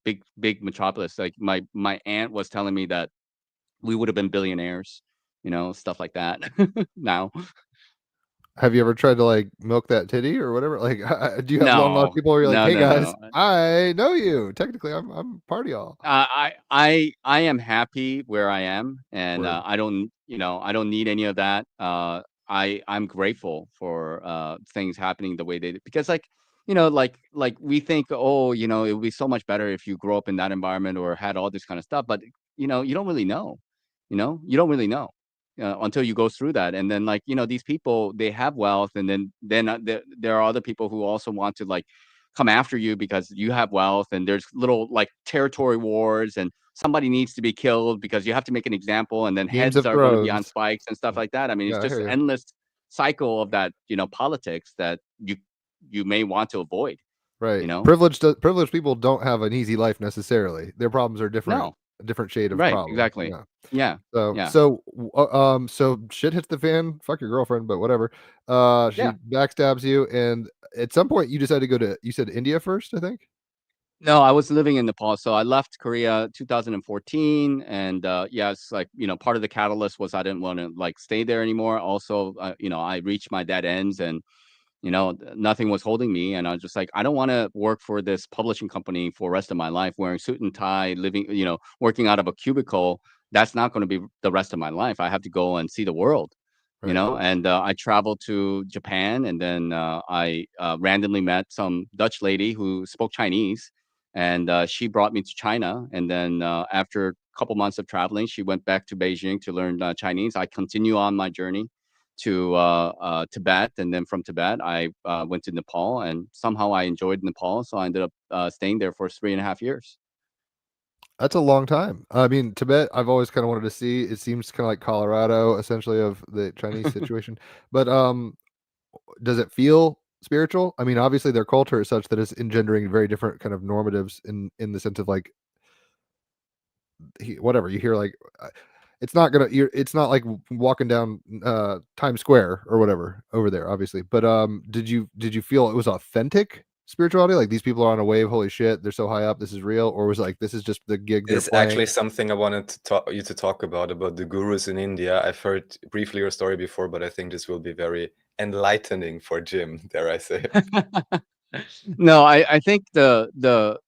big metropolis. Like my aunt was telling me that we would have been billionaires, you know, stuff like that. Now, Have you ever tried to like milk that titty or whatever? Like, do you have long lost no, people where you're like, no, hey no, guys, no. I know you. Technically, I'm part of y'all. I am happy where I am, and Word. I don't, you know, I don't need any of that. I'm grateful for things happening the way they did, because like, you know, like we think, oh, you know, it would be so much better if you grow up in that environment or had all this kind of stuff, but you know, you don't really know, you know, you don't really know until you go through that. And then like, you know, these people, they have wealth, and then there are other people who also want to like come after you because you have wealth, and there's little like territory wars, and somebody needs to be killed because you have to make an example, and then Games heads of are going to be on Thrones. spikes and stuff like that. I mean, it's Yeah, I just hear you. endless cycle of that, you know, politics that you may want to avoid, you Right. know. Privileged people don't have an easy life necessarily. Their problems are different, No, a different shade of right, problem. exactly. Yeah. Yeah, So yeah, so so shit hits the fan. Fuck your girlfriend, but whatever. She yeah. backstabs you, and at some point you decided to go to. You said India first, I think. No, I was living in Nepal, so I left Korea 2014, and yes, like, you know, part of the catalyst was I didn't want to like stay there anymore. Also, you know, I reached my dead ends, and you know, nothing was holding me, and I was just like, I don't want to work for this publishing company for the rest of my life, wearing suit and tie, living, you know, working out of a cubicle. That's not going to be the rest of my life. I have to go and see the world, you Right. know. And I traveled to Japan, and then I randomly met some Dutch lady who spoke Chinese, and she brought me to China. And then after a couple months of traveling, she went back to Beijing to learn Chinese. I continue on my journey to Tibet, and then from Tibet I went to Nepal, and somehow I enjoyed Nepal, so I ended up staying there for 3.5 years. That's a long time. I mean, Tibet, I've always kind of wanted to see. It seems kind of like Colorado, essentially, of the Chinese situation. But does it feel spiritual? I mean, obviously their culture is such that it's engendering very different kind of normatives in the sense of like whatever you hear like it's not gonna it's not like walking down Times Square or whatever over there, obviously. But did you feel it was authentic spirituality? Like these people are on a wave, holy shit, they're so high up, this is real, or was it like this is just the gig they're It's playing? actually something I wanted to talk about the gurus in India. I've heard briefly your story before, but I think this will be very enlightening for Jim, dare I say. No, I think the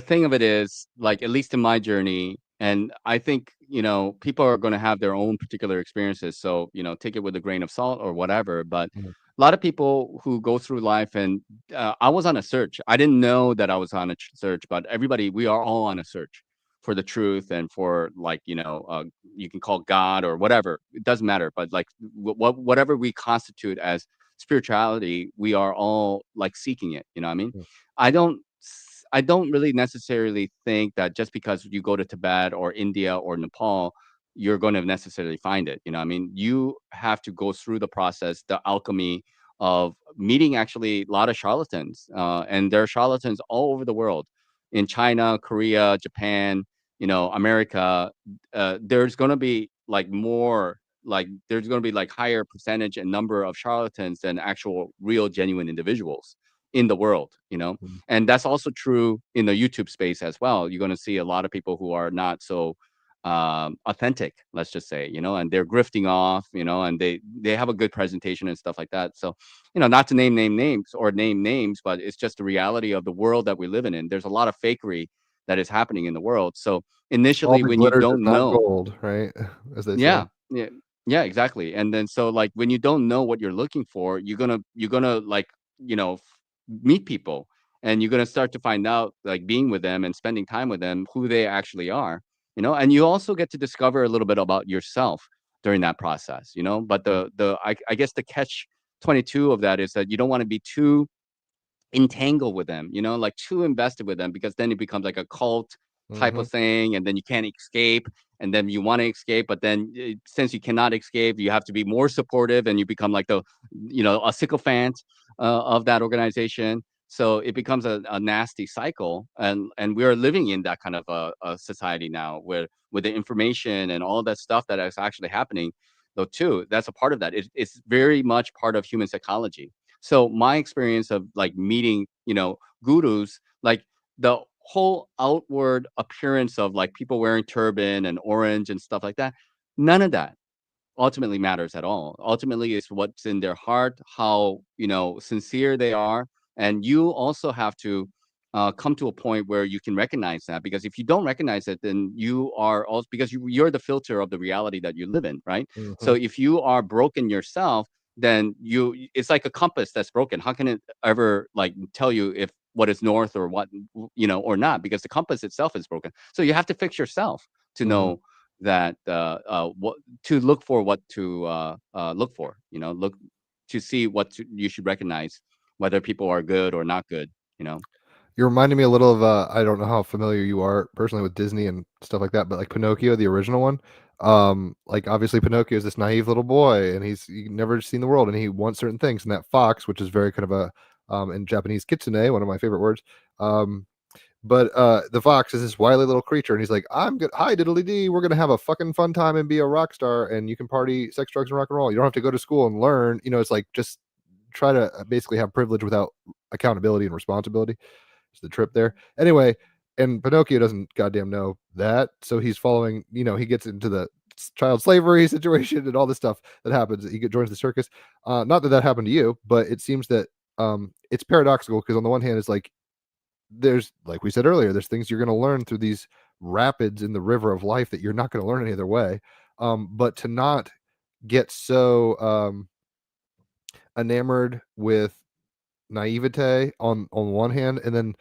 thing of it is, like, at least in my journey, and I think, you know, people are going to have their own particular experiences, so you know, take it with a grain of salt or whatever. But Mhm. a lot of people who go through life, and I was on a search. I didn't know that I was on a search, but everybody, we are all on a search for the truth, and for, like, you know, you can call God or whatever, it doesn't matter. But like, whatever we constitute as spirituality, we are all like seeking it, you know what I mean? Mm. I don't really necessarily think that just because you go to Tibet or India or Nepal, you're going to necessarily find it, you know what I mean? You have to go through the process, the alchemy of meeting actually a lot of charlatans, and there are charlatans all over the world, in China, Korea, Japan, you know, America. There's going to be like more, like there's going to be like higher percentage and number of charlatans than actual real genuine individuals in the world, you know. Mhm. And that's also true in the YouTube space as well. You're going to see a lot of people who are not so authentic, let's just say, you know, and they're grifting off, you know, and they have a good presentation and stuff like that. So, you know, not to name names, but it's just the reality of the world that we live in. There's a lot of fakery that is happening in the world. So All initially, the when you glitter does don't not know, gold, right? As they say. yeah, yeah, yeah, exactly. And then so like when you don't know what you're looking for, you're gonna like, you know, meet people, and you're gonna start to find out, like, being with them and spending time with them, who they actually are, you know. And you also get to discover a little bit about yourself during that process, you know. But I guess the catch 22 of that is that you don't want to be too entangled with them, like too invested with them, because then it becomes like a cult type of thing, and then you can't escape, and then you want to escape, but then since you cannot escape, you have to be more supportive, and you become like a sycophant of that organization. So it becomes a nasty cycle, and we are living in that kind of a society now, where with the information and all that stuff that is actually happening, though too, that's a part of that. It's very much part of human psychology. So my experience of like meeting, gurus, like the whole outward appearance of like people wearing turban and orange and stuff like that, none of that ultimately matters at all. Ultimately, it's what's in their heart, how sincere they are, and you also have to come to a point where you can recognize that. Because if you don't recognize it, then you are also, because you're the filter of the reality that you live in, right? So if you are broken yourself, then it's like a compass that's broken. How can it ever like tell you if what is north or what, or not? Because the compass itself is broken. So you have to fix yourself to know that what to look for, what to look for, look to see you should recognize whether people are good or not good, You're reminding me a little of I don't know how familiar you are personally with Disney and stuff like that, but like Pinocchio, the original one. Like obviously Pinocchio is this naive little boy, and he's never seen the world, and he wants certain things. And that fox, which is very kind of a in Japanese kitsune, one of my favorite words. But the fox is this wily little creature, and he's like, "I'm good. Hi, diddly dee. We're gonna have a fucking fun time and be a rock star, and you can party, sex, drugs, and rock and roll. You don't have to go to school and learn. It's like just try to basically have privilege without accountability and responsibility." It's the trip there. Anyway, and Pinocchio doesn't goddamn know that, so he's following. He gets into the child slavery situation and all this stuff that happens. He joins the circus. Not that happened to you, but it seems that it's paradoxical, because on the one hand, it's like there's, like we said earlier, there's things you're going to learn through these rapids in the river of life that you're not going to learn any other way. But to not get so enamored with naivete on one hand, and then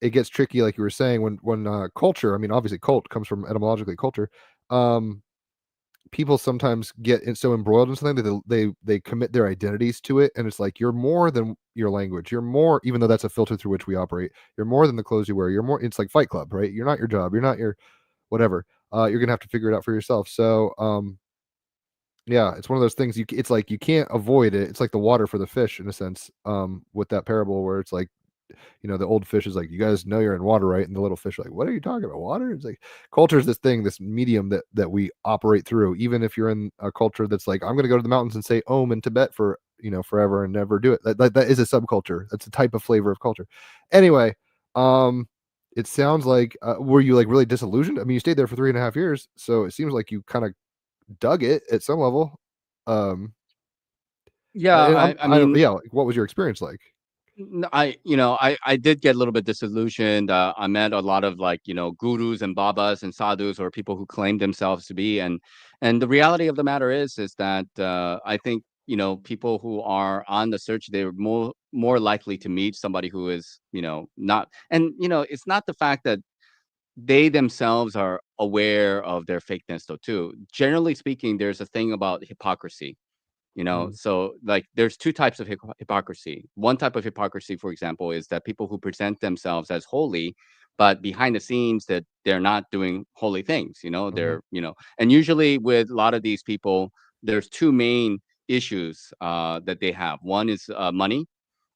it gets tricky, like you were saying, when culture, I mean, obviously cult comes from etymologically culture. People sometimes get so embroiled in something that they commit their identities to it, and it's like, you're more than your language, you're more, even though that's a filter through which we operate, you're more than the clothes you wear, you're more. It's like Fight Club, right? You're not your job, you're not your whatever. You're gonna have to figure it out for yourself. So yeah, it's one of those things, it's like you can't avoid it. It's like the water for the fish, in a sense, with that parable, where it's like, the old fish is like, "You guys know you're in water, right?" And the little fish are like, "What are you talking about, water?" It's like, culture is this thing, this medium that we operate through. Even if you're in a culture that's like, "I'm going to go to the mountains and say Om in Tibet for forever and never do it," that is a subculture. That's a type of flavor of culture. Anyway, it sounds like, were you like really disillusioned? I mean, you stayed there for 3.5 years, so it seems like you kind of dug it at some level. yeah. I mean, Yeah. Like, what was your experience like? I did get a little bit disillusioned. I met a lot of like, gurus and babas and sadhus, or people who claim themselves to be, and the reality of the matter is that I think, people who are on the search, they're more likely to meet somebody who is, not, and it's not the fact that they themselves are aware of their fakeness, though too. Generally speaking, there's a thing about hypocrisy. So like there's two types of hypocrisy. One type of hypocrisy, for example, is that people who present themselves as holy, but behind the scenes that they're not doing holy things. They're, and usually with a lot of these people, there's two main issues that they have. One is money,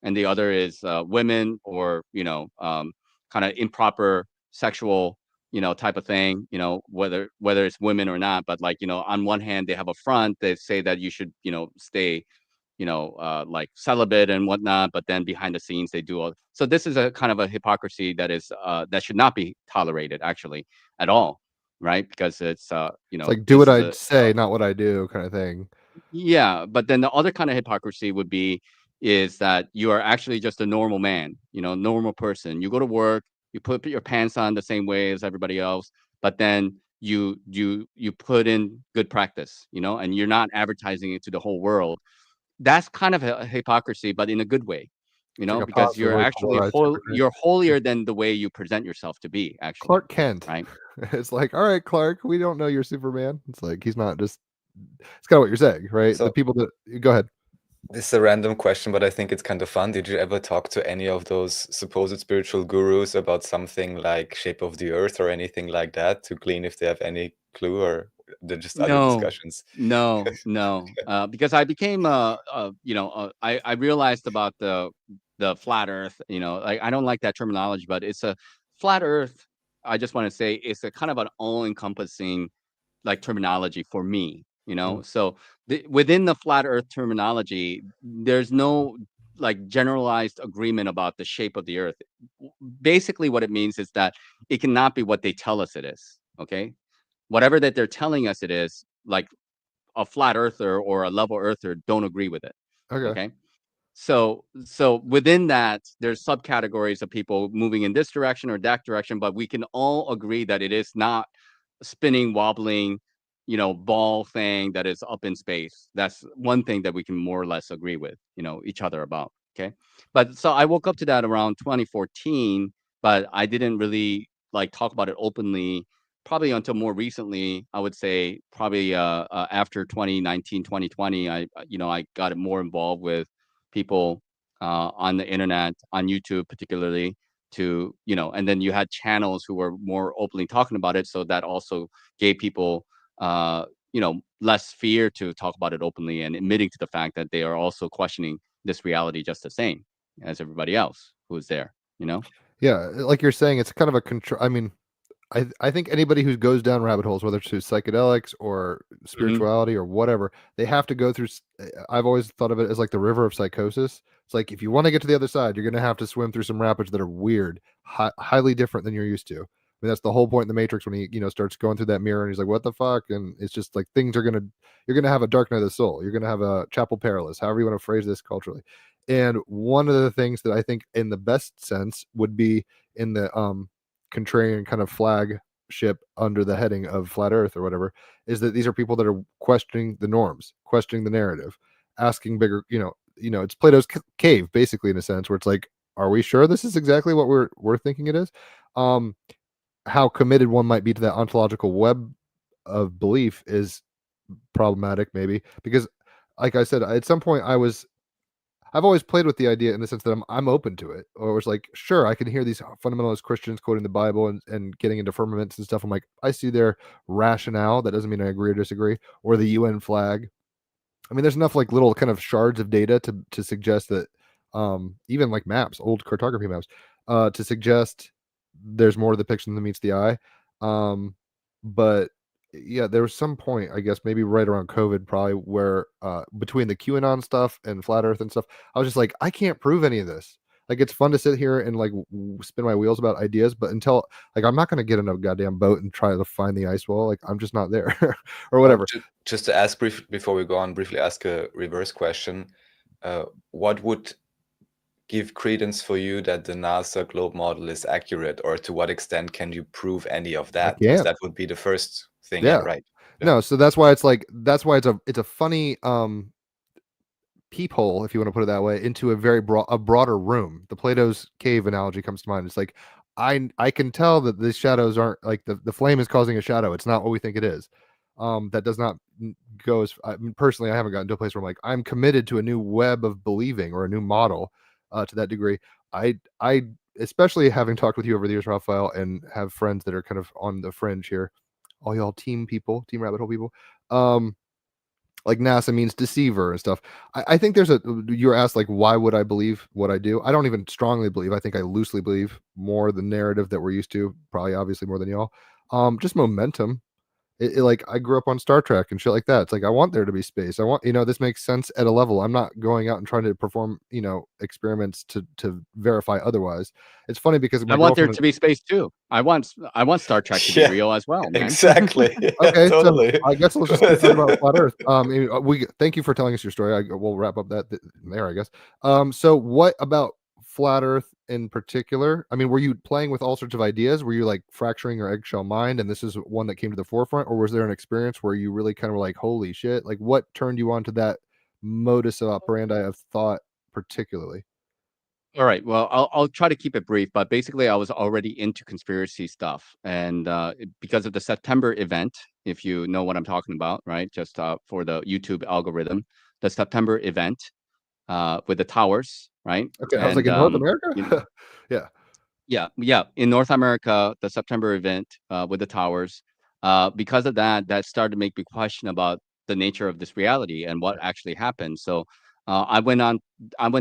and the other is women, or kind of improper sexual type of thing, whether it's women or not. But like, on one hand, they have a front, they say that you should, stay, like celibate and whatnot, but then behind the scenes they do all. So this is a kind of a hypocrisy that is that should not be tolerated, actually, at all, right? Because it's It's like, do this what is I say, not what I do, kind of thing. yeah, but then the other kind of hypocrisy would be is that you are actually just a normal man, normal person. You go to work, you put your pants on the same way as everybody else, but then you put in good practice, and you're not advertising it to the whole world. That's kind of a hypocrisy, but in a good way, It's like a because positive, you're like, actually polarized hypocrite. you're holier than the way you present yourself to be, actually, Clark Kent. right? It's like, all right, Clark, we don't know you're Superman. It's like, he's not just. It's kind of what you're saying, right? The So people that go ahead. This is a random question, but I think it's kind of fun. Did you ever talk to any of those supposed spiritual gurus about something like shape of the earth or anything like that to glean if they have any clue, or they're just other No, discussions? no. Because I became, I realized about the flat Earth. Like I don't like that terminology, but it's a flat Earth. I just want to say it's a kind of an all-encompassing like terminology for me. Mm. So within the flat Earth terminology, there's no like generalized agreement about the shape of the Earth. Basically, what it means is that it cannot be what they tell us it is. Okay, whatever that they're telling us it is, like a flat earther or a level earther don't agree with it. Okay. Okay. So within that, there's subcategories of people moving in this direction or that direction, but we can all agree that it is not a spinning, wobbling, ball thing that is up in space. That's one thing that we can more or less agree with, each other about. Okay. But so I woke up to that around 2014, but I didn't really like talk about it openly probably until more recently. I would say probably after 2019, 2020, I got more involved with people on the internet, on YouTube particularly, and then you had channels who were more openly talking about it, so that also gave people less fear to talk about it openly and admitting to the fact that they are also questioning this reality just the same as everybody else who's there. Yeah, like you're saying, it's kind of a control. I mean, I think anybody who goes down rabbit holes, whether it's through psychedelics or Hmm. spirituality or whatever, they have to go through. I've always thought of it as like the river of psychosis. It's like if you want to get to the other side, you're going to have to swim through some rapids that are weird, highly different than you're used to. I mean, that's the whole point in the Matrix when he, starts going through that mirror and he's like, "What the fuck?" And it's just like you're gonna have a dark night of the soul. You're gonna have a chapel perilous, however you want to phrase this culturally. And one of the things that I think, in the best sense, would be in the contrarian kind of flagship under the heading of flat earth or whatever, is that these are people that are questioning the norms, questioning the narrative, asking bigger, it's Plato's cave basically, in a sense, where it's like, are we sure this is exactly what we're thinking it is? How committed one might be to that ontological web of belief is problematic, maybe, because, like I said, at some point I've always played with the idea in the sense that I'm open to it. Or it's like, sure, I can hear these fundamentalist Christians quoting the Bible and getting into firmaments and stuff. I'm like, I see their rationale. That doesn't mean I agree or disagree. Or the UN flag. I mean, there's enough like little kind of shards of data to suggest that, even like maps, old cartography maps, to suggest there's more to the picture than meets the eye. But yeah, there was some point, I guess, maybe right around COVID, probably, where between the QAnon stuff and flat Earth and stuff, I was just like, I can't prove any of this. Like, it's fun to sit here and like spin my wheels about ideas, but until, like, I'm not going to get in a goddamn boat and try to find the ice wall. Like, I'm just not there, or whatever. Just to ask before we go on, briefly ask a reverse question. What would give credence for you that the NASA globe model is accurate, or to what extent can you prove any of I that? Because can't. that would be the first thing. Yeah, Yeah. right. Yeah. No, so that's why it's a funny peephole, if you want to put it that way, into a broader room. The Plato's cave analogy comes to mind. It's like, I can tell that these shadows aren't like the flame is causing a shadow. It's not what we think it is. That does not go as, I mean, personally, I haven't gotten to a place where I'm like, I'm committed to a new web of believing or a new model to that degree. I especially having talked with you over the years, Raphael, and have friends that are kind of on the fringe here, all y'all team rabbit hole people. Like NASA means deceiver and stuff. I think you were asked like, why would I believe what I do? I don't even strongly believe. I think I loosely believe more the narrative that we're used to, probably obviously more than y'all. Just momentum. Like, I grew up on Star Trek and shit like that. It's like, I want there to be space. I want, this makes sense at a level. I'm not going out and trying to perform, experiments to verify otherwise. It's funny because I my want there girlfriend. to be space too. I want Star Trek to be Yeah, real as well, man. exactly. Yeah, Okay, so totally. I guess let's just keep talking about flat Earth. We thank you for telling us your story. We'll wrap up there, I guess. So what about flat Earth in particular? I mean, were you playing with all sorts of ideas? Were you like fracturing your eggshell mind, and this is one that came to the forefront, or was there an experience where you really kind of were like, holy shit? Like, what turned you on to that modus operandi of thought, particularly? All right. Well, I'll try to keep it brief, but basically, I was already into conspiracy stuff, and because of the September event, if you know what I'm talking about, right? Just for the YouTube algorithm, the September event. with the towers, right? Okay, I was like, in North America? You know, Yeah. yeah, in North America, the September event with the towers. Because of that, that started to make me question about the nature of this reality and what actually happened. So I went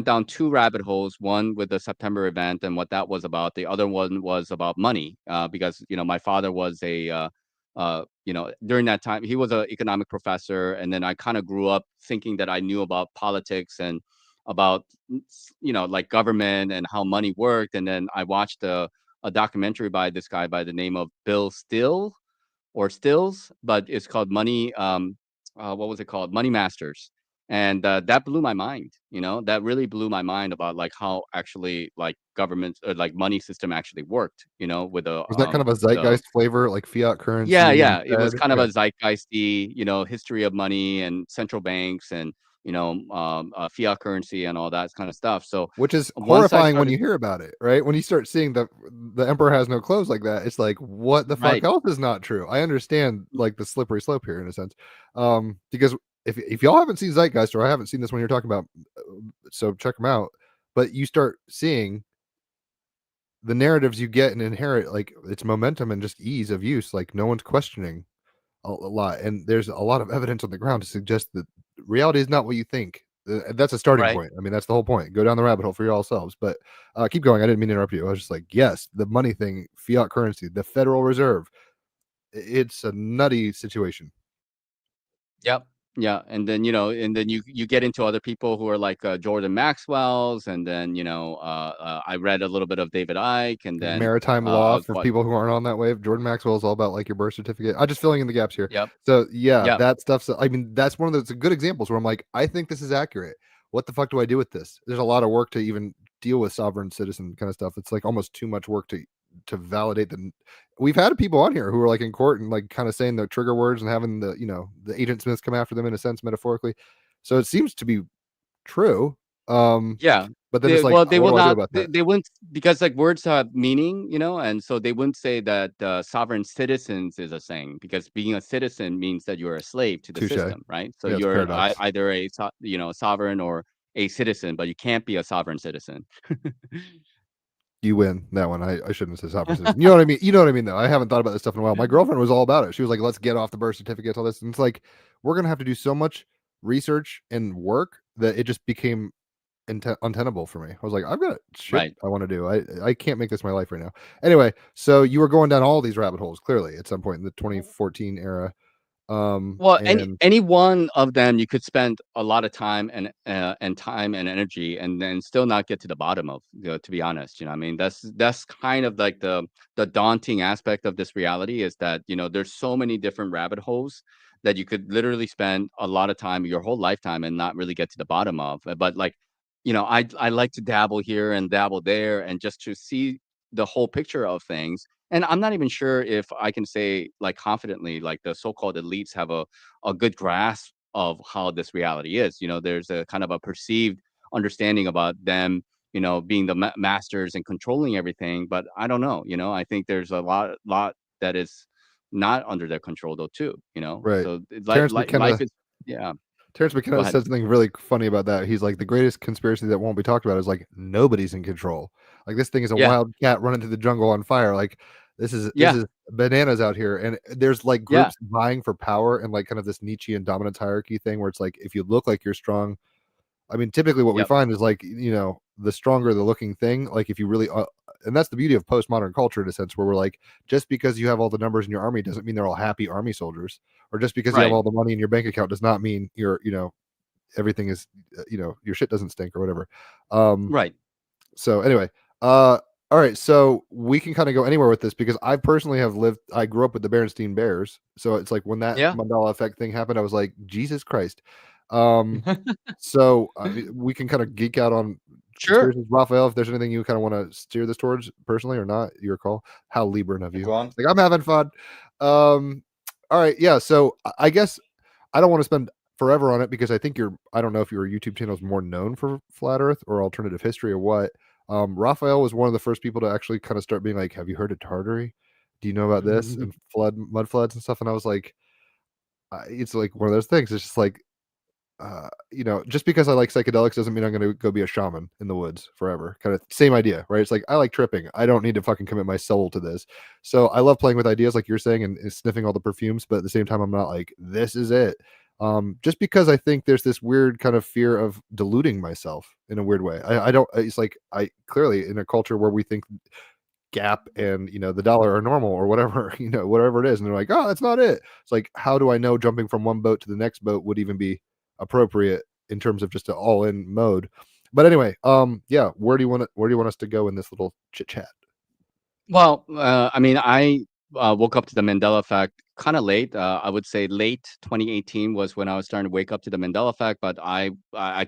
down two rabbit holes. One with the September event and what that was about. The other one was about money, because my father was during that time he was an economic professor, and then I kind of grew up thinking that I knew about politics and about like government and how money worked. And then I watched a documentary by this guy by the name of Bill Still or Stills, but it's called Money. What was it called? Money Masters. And that blew my mind. That really blew my mind about like how actually like government or like money system actually worked. With Was that kind of a the zeitgeist flavor, like fiat yeah, currency yeah, it was instead? kind of Yeah. a zeitgeisty, history of money and central banks and fiat currency and all that kind of stuff. So Which is once I horrifying when started, you hear about it, right? When you start seeing the emperor has no clothes like that, it's like, what the fuck right, else is not true? I understand like the slippery slope here in a sense. Because if y'all haven't seen Zeitgeist, or I haven't seen this one you're talking about, so check them out. But you start seeing the narratives you get and inherit, like its momentum and just ease of use. Like no one's questioning a lot, and there's a lot of evidence on the ground to suggest that reality is not what you think. That's a starting right. point. I mean, that's the whole point. Go down the rabbit hole for yourselves. But keep going. I didn't mean to interrupt you. I was just like, yes, the money thing, fiat currency, the Federal Reserve. It's a nutty situation. Yep. Yeah, and then you get into other people who are like Jordan Maxwell's, and then I read a little bit of David Icke, and Like then maritime I law was for what? people who aren't on that wave. Jordan Maxwell is all about like your birth certificate. I'm just filling in the gaps here. Yep. So yeah, Yep. that stuff's. I mean, that's one of those good examples where I'm like, I think this is accurate. What the fuck do I do with this? There's a lot of work to even deal with sovereign citizen kind of stuff. It's like almost too much work to validate the. We've had people on here who are like in court and like kind of saying the trigger words and having the agent Smiths come after them in a sense metaphorically. So it seems to be true. Yeah. But then it's like, They what will do I do not. about that? They wouldn't, because like words have meaning, and so they wouldn't say that sovereign citizens is a saying, because being a citizen means that you're a slave to the Touche. system, right? So Yeah, it's a you're paradox. either sovereign or a citizen, but you can't be a sovereign citizen. You win that one. I shouldn't have said sovereign citizen. You know what I mean? You know what I mean, though. I haven't thought about this stuff in a while. My girlfriend was all about it. She was like, let's get off the birth certificates, all this. And it's like, we're going to have to do so much research and work that it just became untenable for me. I was like, I've got shit Right. I want to do. I can't make this my life right now. Anyway, so you were going down all these rabbit holes, clearly, at some point in the 2014 era. Well, And any one of them you could spend a lot of time and time and energy, and then still not get to the bottom of. To be honest, I mean, that's kind of like the daunting aspect of this reality, is that there's so many different rabbit holes that you could literally spend a lot of time, your whole lifetime, and not really get to the bottom of. But like, I like to dabble here and dabble there, and just to see the whole picture of things. And I'm not even sure if I can say like confidently, like the so-called elites have a good grasp of how this reality is. There's a kind of a perceived understanding about them, being the masters and controlling everything. But I don't know. I think there's a lot that is not under their control though too. right. So Terrence life McKenna is, yeah. Terrence Go McKenna ahead. said something really funny about that. He's like, the greatest conspiracy that won't be talked about is like nobody's in control. Like this thing is a Yeah. wild cat running through the jungle on fire. Like this Yeah. is bananas out here. And there's like Yeah. groups vying for power and like kind of this Nietzschean dominance hierarchy thing where it's like if you look like you're strong, I mean, typically what we Yep. find is like, the stronger the looking thing, like if you really, and that's the beauty of postmodern culture in a sense, where we're like, just because you have all the numbers in your army doesn't mean they're all happy army soldiers, or just because you have Right. all the money in your bank account does not mean you're, everything is, your shit doesn't stink or whatever. Um, Right. so anyway, uh, all right, so we can kind of go anywhere with this because I personally I grew up with the Berenstain Bears, so it's like when that Yeah. Mandela effect thing happened, I was like, Jesus Christ. Um, so I mean, we can kind of geek out on Sure. conspiracies. Raphael, if there's anything you kind of want to steer this towards personally or not, your call. How Libran of you. Go on. Like I'm having fun. All right, yeah. So I guess I don't want to spend forever on it because I think I don't know if your YouTube channel is more known for flat Earth or alternative history or what. Raphael was one of the first people to actually kind of start being like, "Have you heard of Tartary? Do you know about this and mud floods and stuff?" And I was like, it's like one of those things. It's just like you know, just because I like psychedelics doesn't mean I'm going to go be a shaman in the woods forever. Kind of same idea, right? It's like I like tripping. I don't need to fucking commit my soul to this. So I love playing with ideas like you're saying and sniffing all the perfumes, but at the same time, I'm not like this is it. Just because I think there's this weird kind of fear of deluding myself in a weird way. I don't. It's like I clearly in a culture where we think Gap and you know the dollar are normal or whatever you know whatever it is, and they're like, oh, that's not it. It's like, how do I know jumping from one boat to the next boat would even be appropriate in terms of just an all-in mode? But anyway, yeah, where do you want us to go in this little chit chat? Well, I mean, I woke up to the Mandela effect kind of late. I would say late 2018 was when I was starting to wake up to the Mandela effect. But I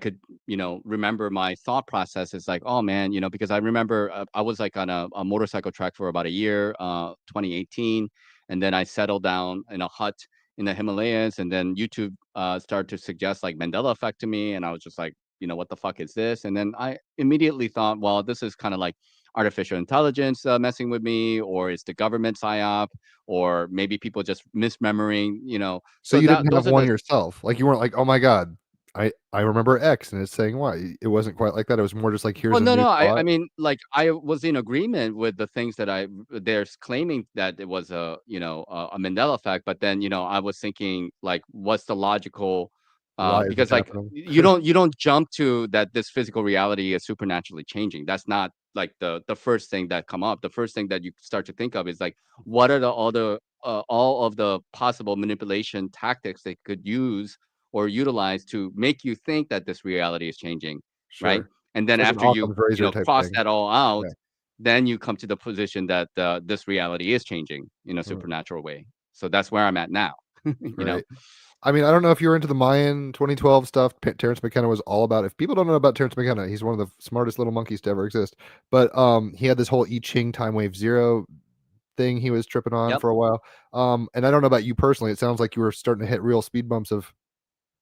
could, you know, remember my thought process is like, oh man, you know, because I remember I was like on a motorcycle track for about a year, 2018, and then I settled down in a hut in the Himalayas, and then YouTube started to suggest like Mandela effect to me, and I was just like, you know, what the fuck is this? And then I immediately thought, well, this is kind of like artificial intelligence messing with me, or it's the government psyop, or maybe people just misremembering, you know. So So you that didn't have those are one the yourself, like you weren't like, oh my god, I remember X and it's saying Y. It wasn't quite like that. It was more just like, well, here's a no, new no. I thought. mean, like I was in agreement with the things that they're claiming that it was a you know a Mandela effect, but then you know I was thinking like, what's the logical? Why is this Because like happening? you don't jump to that this physical reality is supernaturally changing. That's not like the first thing that come up. The first thing that you start to think of is like, what are the other all of the possible manipulation tactics they could use or utilize to make you think that this reality is changing, right? Sure, And it's then like an after you Occam's razor type cross thing. that all out, Yeah. then you come to the position that this reality is changing in a Mm, supernatural way. So that's where I'm at now. You know. right. I mean, I don't know if you're into the Mayan 2012 stuff. Terrence McKenna was all about. If people don't know about Terrence McKenna, he's one of the smartest little monkeys to ever exist. But he had this whole I Ching time wave zero thing he was tripping on Yep. for a while. And I don't know about you personally. It sounds like you were starting to hit real speed bumps of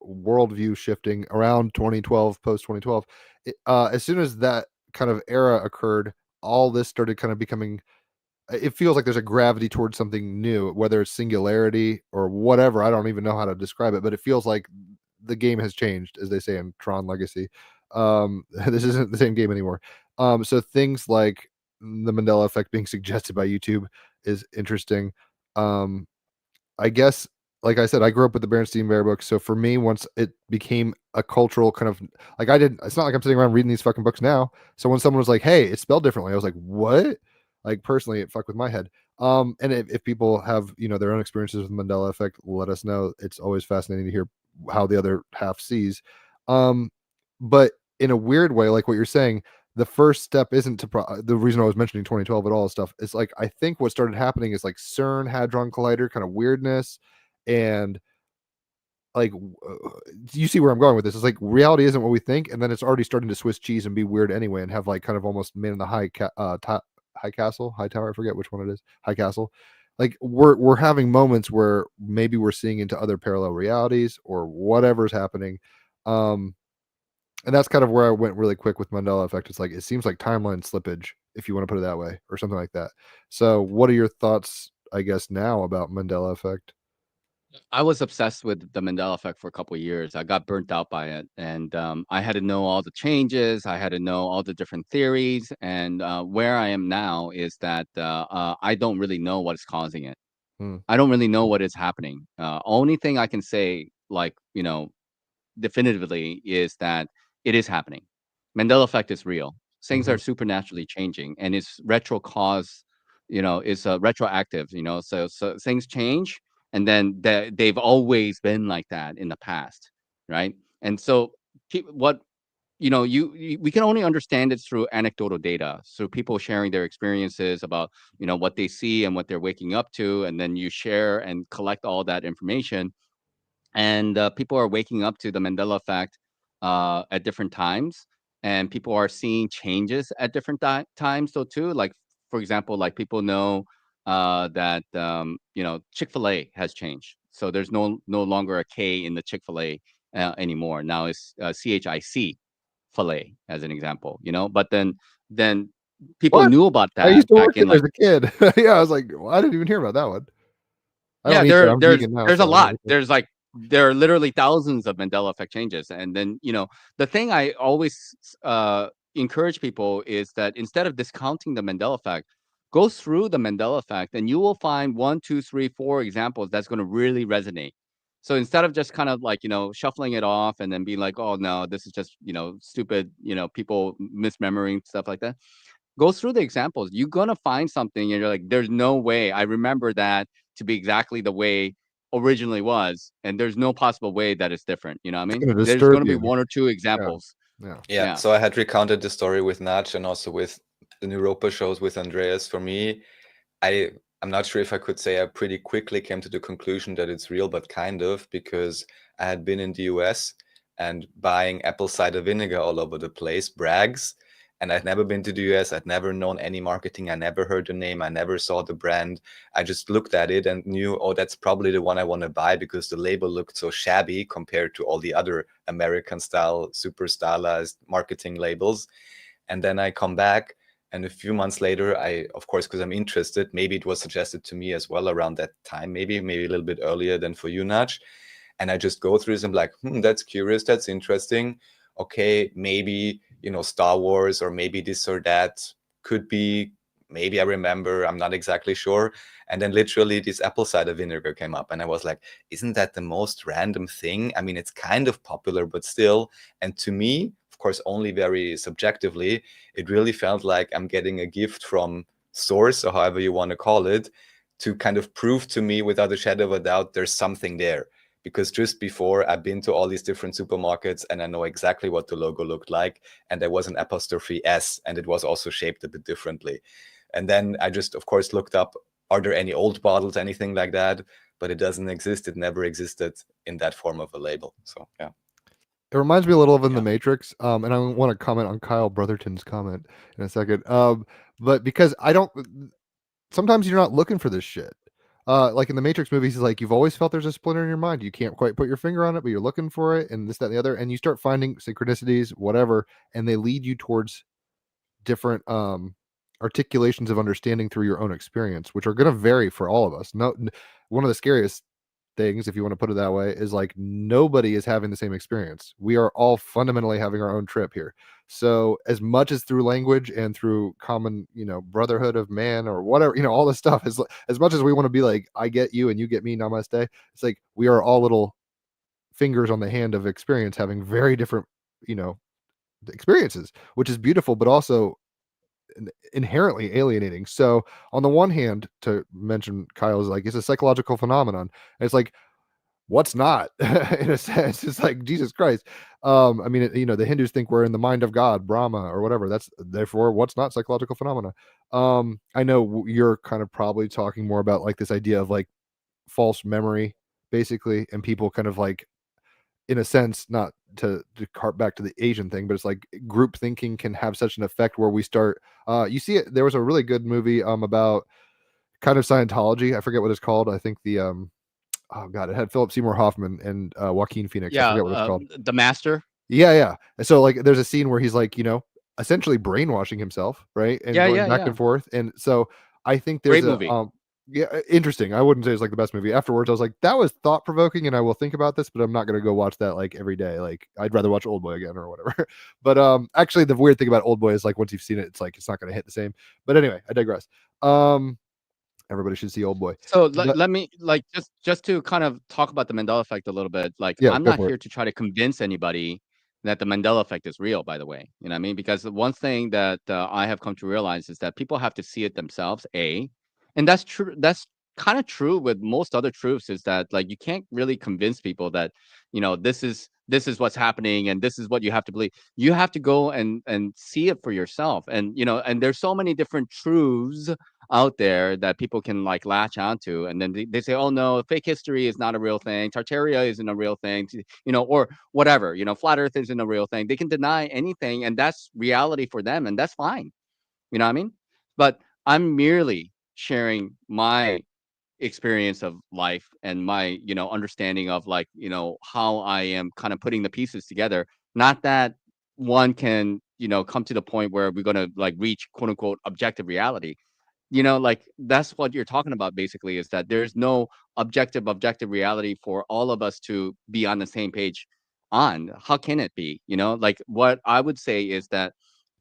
worldview shifting around 2012, post 2012. As soon as that kind of era occurred, all this started kind of becoming, it feels like there's a gravity towards something new, whether it's singularity or whatever. I don't even know how to describe it, but it feels like the game has changed, as they say in Tron Legacy. This isn't the same game anymore. So things like the Mandela effect being suggested by YouTube is interesting. Um, I guess, like I said, I grew up with the Berenstain Bear books. So for me, once it became a cultural kind of like, I didn't, it's not like I'm sitting around reading these fucking books now. So when someone was like, hey, it's spelled differently, I was like, what? Like personally, it fucked with my head. And if people have, you know, their own experiences with Mandela effect, let us know. It's always fascinating to hear how the other half sees. Um, but in a weird way, like what you're saying, the first step isn't to the reason I was mentioning 2012 at all stuff. It's like, I think what started happening is like CERN Hadron Collider kind of weirdness, and like you see where I'm going with this. It's like reality isn't what we think, and then it's already starting to Swiss cheese and be weird anyway, and have like kind of almost Man in the high castle, high tower. I forget which one it is. High castle. Like we're having moments where maybe we're seeing into other parallel realities or whatever's happening. Um, and that's kind of where I went really quick with Mandela effect. It's like it seems like timeline slippage, if you want to put it that way, or something like that. So, what are your thoughts, I guess, now about Mandela effect? I was obsessed with the Mandela effect for a couple of years. I got burnt out by it, and I had to know all the changes. I had to know all the different theories. And where I am now is that I don't really know what is causing it. Hmm. I don't really know what is happening. Only thing I can say, like you know, definitively, is that it is happening. Mandela effect is real. Things Mm-hmm. are supernaturally changing, and it's retro cause. You know, it's retroactive. You know, so things change, and then they've always been like that in the past, right? And so, what you know, we can only understand it through anecdotal data. So people sharing their experiences about you know what they see and what they're waking up to, and then you share and collect all that information, and people are waking up to the Mandela effect at different times, and people are seeing changes at different times. So too, like for example, like people know that you know Chick-fil-A has changed, so there's no longer a K in the Chick-fil-A anymore. Now it's CHIC fillet, as an example. You know, but then people What? knew about I that used to back work in there as like a kid. Yeah, I was like, well, I didn't even hear about that one. I don't yeah, eat there. I'm there's vegan now, there's a so I don't lot. eat there. There's like there are literally thousands of Mandela effect changes. And then, the thing I always encourage people is that instead of discounting the Mandela effect, go through the Mandela effect and you will find 1, 2, 3, 4 examples that's going to really resonate. So instead of just kind of like, shuffling it off and then being like, oh no, this is just, stupid, people misremembering stuff like that, go through the examples. You're gonna find something, and you're like, "There's no way I remember that to be exactly the way originally was, and there's no possible way that it's different." You know what I It's mean? going to There's disturb gonna be you. one or two Yeah. examples. Yeah. Yeah. Yeah. So I had recounted the story with Nach and also with the Europa shows with Andreas. For me, I'm not sure if I could say I pretty quickly came to the conclusion that it's real, but kind of, because I had been in the US and buying apple cider vinegar all over the place, Bragg's, and I'd never been to the US. I'd never known any marketing. I never heard the name. I never saw the brand. I just looked at it and knew, oh, that's probably the one I want to buy because the label looked so shabby compared to all the other American style, super stylized marketing labels. And then I come back, and a few months later, of course, because I'm interested, maybe it was suggested to me as well around that time, maybe a little bit earlier than for you, Nach. And I just go through this and I'm like, that's curious, that's interesting. Okay, maybe, Star Wars, or maybe this or that could be, maybe I remember, I'm not exactly sure. And then literally this apple cider vinegar came up, and I was like, isn't that the most random thing? I mean, it's kind of popular, but still. And to me, of course, only very subjectively, it really felt like I'm getting a gift from source, or however you want to call it, to kind of prove to me without a shadow of a doubt there's something there. Because just before, I've been to all these different supermarkets and I know exactly what the logo looked like, and there was an apostrophe S, and it was also shaped a bit differently. And then I just, of course, looked up, are there any old bottles, anything like that? But it doesn't exist. It never existed in that form of a label. So yeah. It reminds me a little of in Yeah. the Matrix, and I want to comment on Kyle Brotherton's comment in a second. But because I don't, sometimes you're not looking for this shit. Like in the Matrix movies, he's like, you've always felt there's a splinter in your mind. You can't quite put your finger on it, but you're looking for it, and this, that, and the other, and you start finding synchronicities, whatever, and they lead you towards different articulations of understanding through your own experience, which are going to vary for all of us. One of the scariest things, if you want to put it that way, is like nobody is having the same experience. We are all fundamentally having our own trip here. So as much as through language and through common, brotherhood of man or whatever, all this stuff, is as much as we want to be like, I get you and you get me, namaste, it's like we are all little fingers on the hand of experience, having very different, experiences, which is beautiful, but also inherently alienating. So on the one hand, to mention Kyle's, like, it's a psychological phenomenon. And it's like, what's not? In a sense, it's like, Jesus Christ. I mean, the Hindus think we're in the mind of God, Brahma, or whatever. That's therefore what's not psychological phenomena. I know you're kind of probably talking more about like this idea of like false memory, basically, and people kind of like, in a sense, not to cart back to the Asian thing, but it's like group thinking can have such an effect where we start. You see it. There was a really good movie about kind of Scientology. I forget what it's called. I think the oh god, it had Philip Seymour Hoffman and Joaquin Phoenix. I Yeah. forget what it's called. The Master. Yeah. And so like, there's a scene where he's like, essentially brainwashing himself, right, and Yeah. going Yeah. back Yeah. and forth. And so I think there's Great a movie. yeah, interesting. I wouldn't say it's like the best movie. Afterwards, I was like, that was thought provoking, and I will think about this, but I'm not gonna go watch that like every day. Like, I'd rather watch Old Boy again or whatever. But actually, the weird thing about Old Boy is like once you've seen it, it's like it's not gonna hit the same. But anyway, I digress. Everybody should see Old Boy. So But let me like just to kind of talk about the Mandela effect a little bit. Like, yeah, I'm go not for it. here to try to convince anybody that the Mandela effect is real, by the way. You know what I mean? Because the one thing that I have come to realize is that people have to see it themselves, and that's true. That's kind of true with most other truths, is that like you can't really convince people that, this is what's happening and this is what you have to believe. You have to go and see it for yourself. And and there's so many different truths out there that people can like latch onto, and then they say, oh no, fake history is not a real thing, Tartaria isn't a real thing, or whatever, flat earth isn't a real thing. They can deny anything, and that's reality for them, and that's fine. You know what I mean? But I'm merely sharing my experience of life and my understanding of like how I am kind of putting the pieces together. Not that one can come to the point where we're going to like reach quote unquote objective reality. like that's what you're talking about basically, is that there's no objective reality for all of us to be on the same page on. How can it be? Like what I would say is that,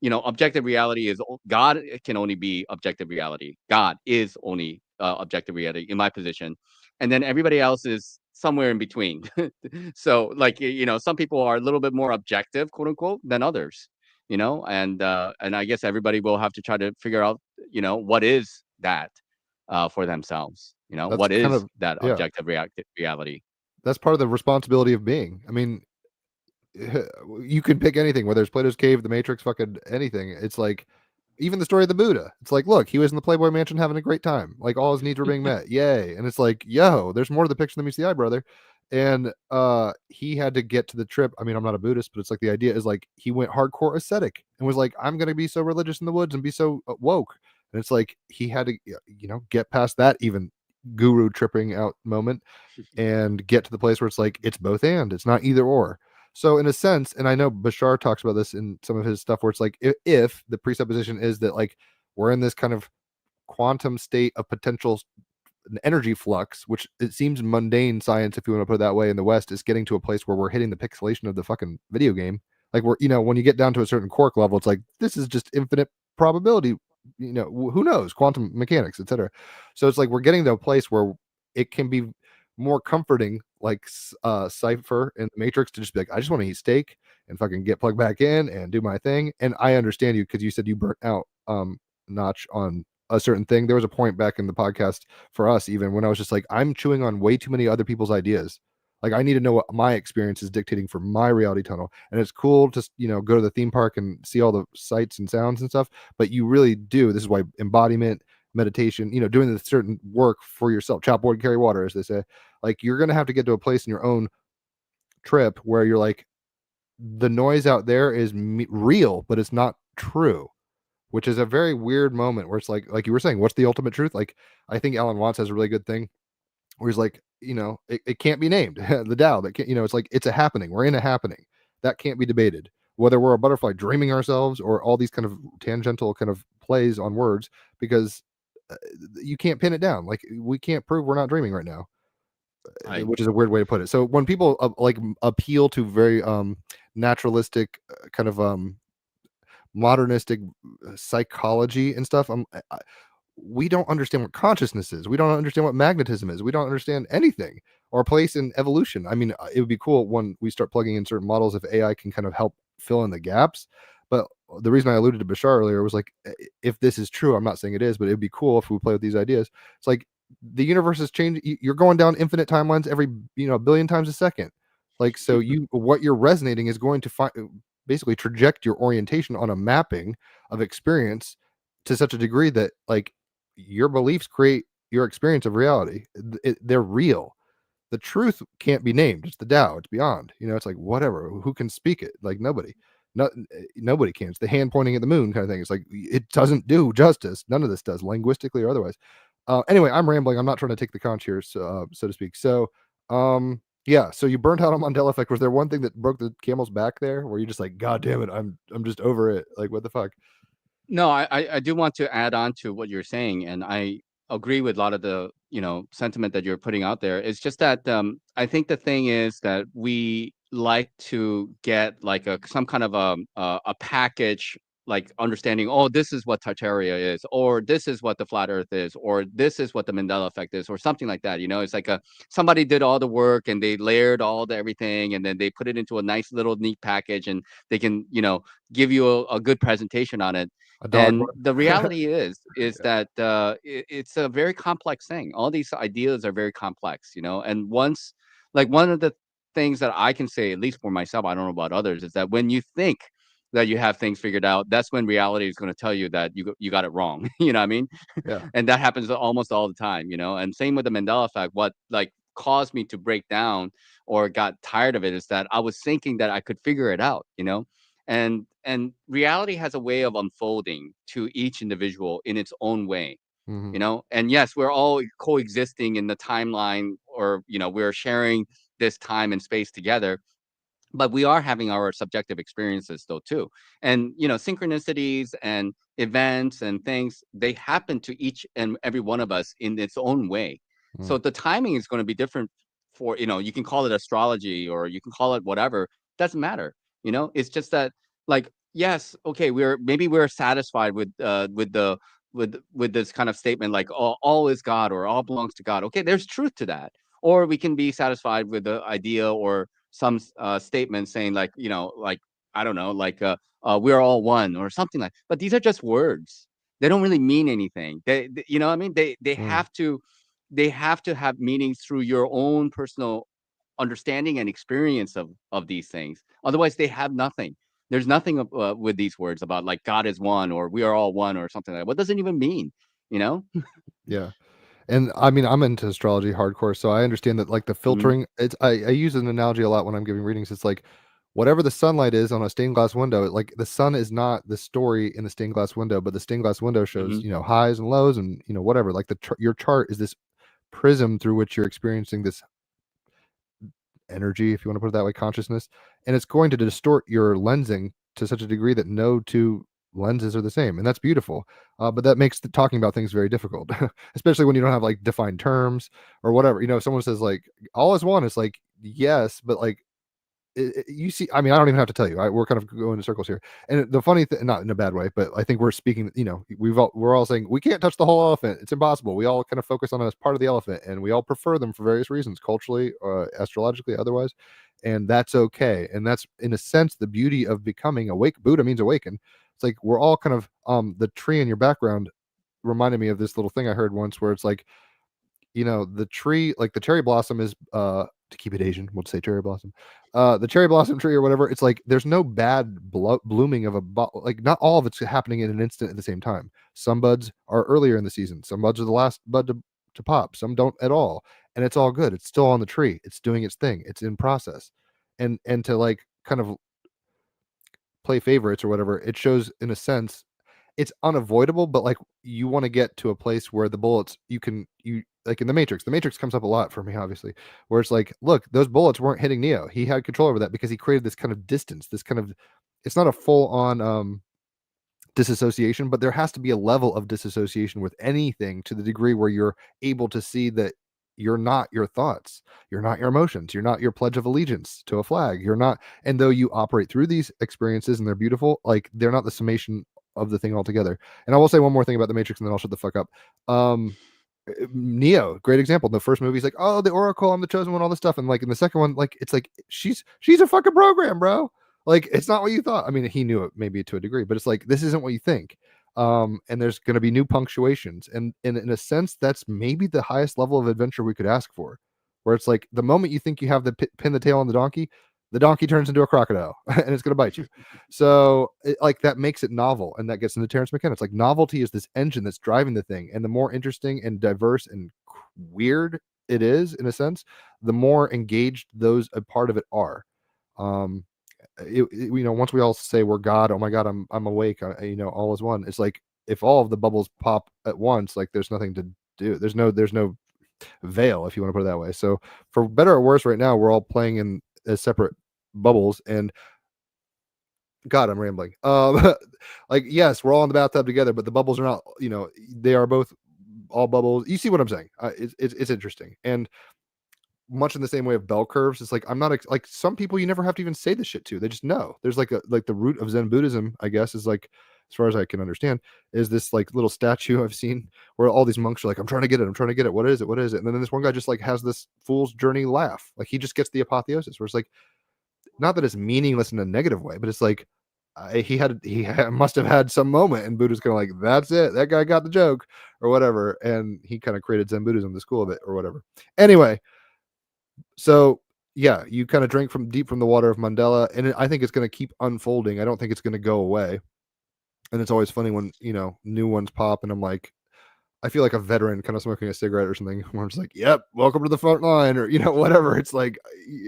objective reality is God can only be objective reality. God is only objective reality in my position. And then everybody else is somewhere in between. So like, some people are a little bit more objective, quote unquote, than others, and I guess everybody will have to try to figure out, what is that for themselves, That's what kind is of, that yeah, objective reality. that's part of the responsibility of being. I mean, you can pick anything, whether it's Plato's Cave, The Matrix, fucking anything. It's like even the story of the Buddha. It's like, look, he was in the Playboy Mansion having a great time. Like all his needs were being met. Yay. And it's like, yo, there's more to the picture than meets the eye, brother. And he had to get to the trip. I mean, I'm not a Buddhist, but it's like the idea is like he went hardcore ascetic and was like, I'm gonna be so religious in the woods and be so woke. And it's like he had to, get past that even guru tripping out moment and get to the place where it's like it's both and it's not either or. So in a sense, and I know Bashar talks about this in some of his stuff, where it's like if the presupposition is that like we're in this kind of quantum state of potential energy flux, which it seems mundane science, if you want to put it that way, in the West, is getting to a place where we're hitting the pixelation of the fucking video game. Like we're, when you get down to a certain quark level, it's like this is just infinite probability. Who knows? Quantum mechanics, etc. So it's like we're getting to a place where it can be more comforting, like Cypher and the Matrix, to just be like, I just want to eat steak and fucking get plugged back in and do my thing. And I understand you because you said you burnt out Notch on a certain thing. There was a point back in the podcast for us, even when I was just like, I'm chewing on way too many other people's ideas. Like I need to know what my experience is dictating for my reality tunnel. And it's cool to, go to the theme park and see all the sights and sounds and stuff. But you really do. This is why embodiment, meditation, doing the certain work for yourself, chop wood, carry water, as they say, like you're going to have to get to a place in your own trip where you're like, the noise out there is real, but it's not true, which is a very weird moment where it's like you were saying, what's the ultimate truth? Like, I think Alan Watts has a really good thing where he's like, it can't be named. The Tao, that can't, it's like, it's a happening. We're in a happening that can't be debated. Whether we're a butterfly dreaming ourselves or all these kind of tangential kind of plays on words, because you can't pin it down. Like we can't prove we're not dreaming right now, which is a weird way to put it. So when people like appeal to very naturalistic kind of modernistic psychology and stuff, we don't understand what consciousness is. We don't understand what magnetism is. We don't understand anything or place in evolution. I mean, it would be cool when we start plugging in certain models if AI can kind of help fill in the gaps. But the reason I alluded to Bashar earlier was like, if this is true, I'm not saying it is, but it'd be cool if we play with these ideas. It's like the universe has changed. You're going down infinite timelines every, billion times a second. Like, so what you're resonating is going to basically traject your orientation on a mapping of experience to such a degree that like your beliefs create your experience of reality. They're real. The truth can't be named. It's the Tao. It's beyond. It's like whatever. Who can speak it? Like nobody. Nobody can. It's the hand pointing at the moon kind of thing. It's like it doesn't do justice. None of this does, linguistically or otherwise. Anyway, I'm rambling. I'm not trying to take the conch here, so to speak. So, yeah. So you burnt out on Mandela effect. Was there one thing that broke the camel's back there, where you're just like, God damn it, I'm just over it. Like, what the fuck? No, I do want to add on to what you're saying, and I agree with a lot of the sentiment that you're putting out there. It's just that I think the thing is that we like to get like some kind of a package, like understanding. Oh, this is what Tartaria is, or this is what the flat Earth is, or this is what the Mandela effect is, or something like that. It's like somebody did all the work and they layered all the everything, and then they put it into a nice little neat package, and they can give you a good presentation on it. A dog. And the reality is that it's a very complex thing. All these ideas are very complex, and once, like one of the things that I can say, at least for myself, I don't know about others, is that when you think that you have things figured out, that's when reality is going to tell you that you got it wrong. You know what I mean? Yeah. And that happens almost all the time, and same with the Mandela effect. What like caused me to break down or got tired of it is that I was thinking that I could figure it out, and reality has a way of unfolding to each individual in its own way. And yes, we're all coexisting in the timeline, or we're sharing this time and space together, but we are having our subjective experiences though too. And synchronicities and events and things, they happen to each and every one of us in its own way. So Mm. the timing is going to be different for, you can call it astrology or you can call it whatever, doesn't matter. It's just that, like, yes, okay, we're satisfied with this kind of statement, like all is God or all belongs to God. Okay, there's truth to that. Or we can be satisfied with the idea or some statement saying, like, like, I don't know, like, we're all one or something like. But these are just words. They don't really mean anything. You know what I mean? They Mm. have to have meaning through your own personal understanding and experience of these things. Otherwise, they have nothing. There's nothing with these words about, like, God is one or we are all one or something like that. What does it even mean? You know? Yeah. And I mean, I'm into astrology hardcore, so I understand that, like, the Mhm. filtering. I use an analogy a lot when I'm giving readings. It's like whatever the sunlight is on a stained glass window. Like, the sun is not the story in the stained glass window, but the stained glass window shows, Mhm. highs and lows, and whatever. Like, your chart is this prism through which you're experiencing this energy, if you want to put it that way, consciousness, and it's going to distort your lensing to such a degree that no two lenses are the same, and that's beautiful. But that makes talking about things very difficult, especially when you don't have, like, defined terms or whatever. If someone says, like, all is one, it's like, yes, but, like, you see, I mean, I don't even have to tell you. We're kind of going in circles here. And the funny thing, not in a bad way, but I think we're speaking. We're all saying we can't touch the whole elephant. It's impossible. We all kind of focus on it as part of the elephant, and we all prefer them for various reasons, culturally, astrologically, otherwise, and that's okay. And that's, in a sense, the beauty of becoming awake. Buddha means awaken. It's like we're all kind of the tree in your background reminded me of this little thing I heard once, where it's like, the tree, like the cherry blossom is, to keep it Asian, we'll say cherry blossom. The cherry blossom tree or whatever, it's like there's no bad blooming of like, not all of it's happening in an instant at the same time. Some buds are earlier in the season, some buds are the last bud to pop, some don't at all. And it's all good. It's still on the tree. It's doing its thing. It's in process. And to, like, kind of play favorites or whatever, it shows, in a sense, it's unavoidable, but, like, you want to get to a place where the bullets, you like in the Matrix comes up a lot for me, obviously, where it's like, look, those bullets weren't hitting Neo. He had control over that because he created this kind of distance, this kind of, it's not a full on disassociation, but there has to be a level of disassociation with anything, to the degree where you're able to see that you're not your thoughts, you're not your emotions, you're not your pledge of allegiance to a flag, you're not. And though you operate through these experiences and they're beautiful, like, they're not the summation of the thing altogether. And I will say one more thing about the Matrix, and then I'll shut the fuck up. Neo, great example. In the first movie, he's like, oh, the Oracle, I'm the chosen one, all this stuff. And, like, in the second one, like, it's like she's a fucking program, bro. Like, it's not what you thought. I mean, he knew it maybe to a degree, but it's like, this isn't what you think. And there's going to be new punctuations, and in a sense, that's maybe the highest level of adventure we could ask for, where it's like, the moment you think you have the pin the tail on the donkey turns into a crocodile and it's going to bite you. So like, that makes it novel, and that gets into Terrence McKenna. It's like, novelty is this engine that's driving the thing, and the more interesting and diverse and weird it is, in a sense, the more engaged those a part of it are. um Once we all say we're God, oh my God, I'm awake, all is one. It's like, if all of the bubbles pop at once, like, there's nothing to do. There's no veil, if you want to put it that way. So, for better or worse, right now we're all playing in as separate bubbles. And God, I'm rambling. Like, yes, we're all in the bathtub together, but the bubbles are not, they are both all bubbles. You see what I'm saying? It's interesting. And much in the same way of bell curves, it's like, I'm not like, some people you never have to even say this shit to. They just know. There's like the root of Zen Buddhism, I guess, is like, as far as I can understand, is this, like, little statue I've seen where all these monks are like, I'm trying to get it. What is it? And then this one guy just, like, has this fool's journey laugh. Like, he just gets the apotheosis, where it's like, not that it's meaningless in a negative way, but it's like, must have had some moment, and Buddha's kind of like, that's it, that guy got the joke or whatever, and he kind of created Zen Buddhism, the school of it or whatever. Anyway, so yeah, you kind of drink from deep from the water of Mandela, and I think it's going to keep unfolding. I don't think it's going to go away. And it's always funny when, new ones pop, and I'm like, I feel like a veteran kind of smoking a cigarette or something, where I'm just like, yep, welcome to the front line, or, whatever. It's like,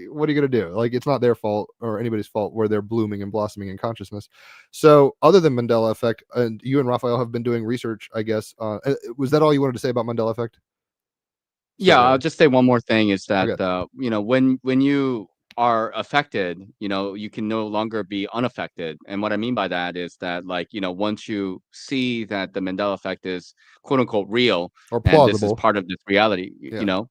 what are you going to do? Like, it's not their fault or anybody's fault where they're blooming and blossoming in consciousness. So, other than Mandela effect, and you and Raphael have been doing research, I guess, was that all you wanted to say about Mandela effect? Yeah, So, I'll just say one more thing is that, okay. when you are affected, you can no longer be unaffected. And what I mean by that is that, like, once you see that the Mandela effect is quote unquote real, Or and this is plausible. part of this reality, Yeah.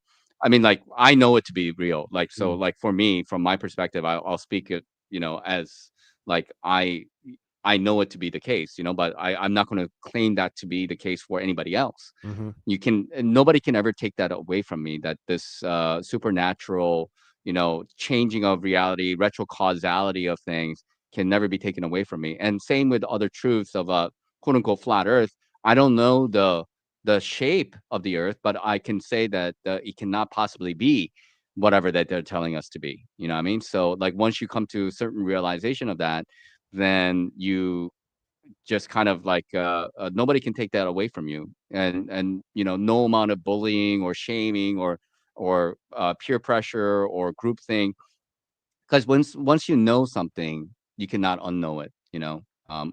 I mean, like, I know it to be real. Like, so, Mm. like, for me, from my perspective, I'll speak it, as like I know it to be the case, but I'm not going to claim that to be the case for anybody else. Hmm. And nobody can ever take that away from me, that this supernatural, changing of reality, retro causality of things can never be taken away from me. And same with other truths of quote unquote flat earth. I don't know the shape of the earth, but I can say that it cannot possibly be whatever that they're telling us to be. You know what I mean? So, like, once you come to a certain realization of that, then you just kind of like nobody can take that away from you. And no amount of bullying or shaming or peer pressure or group thing, because once you know something, you cannot unknow it.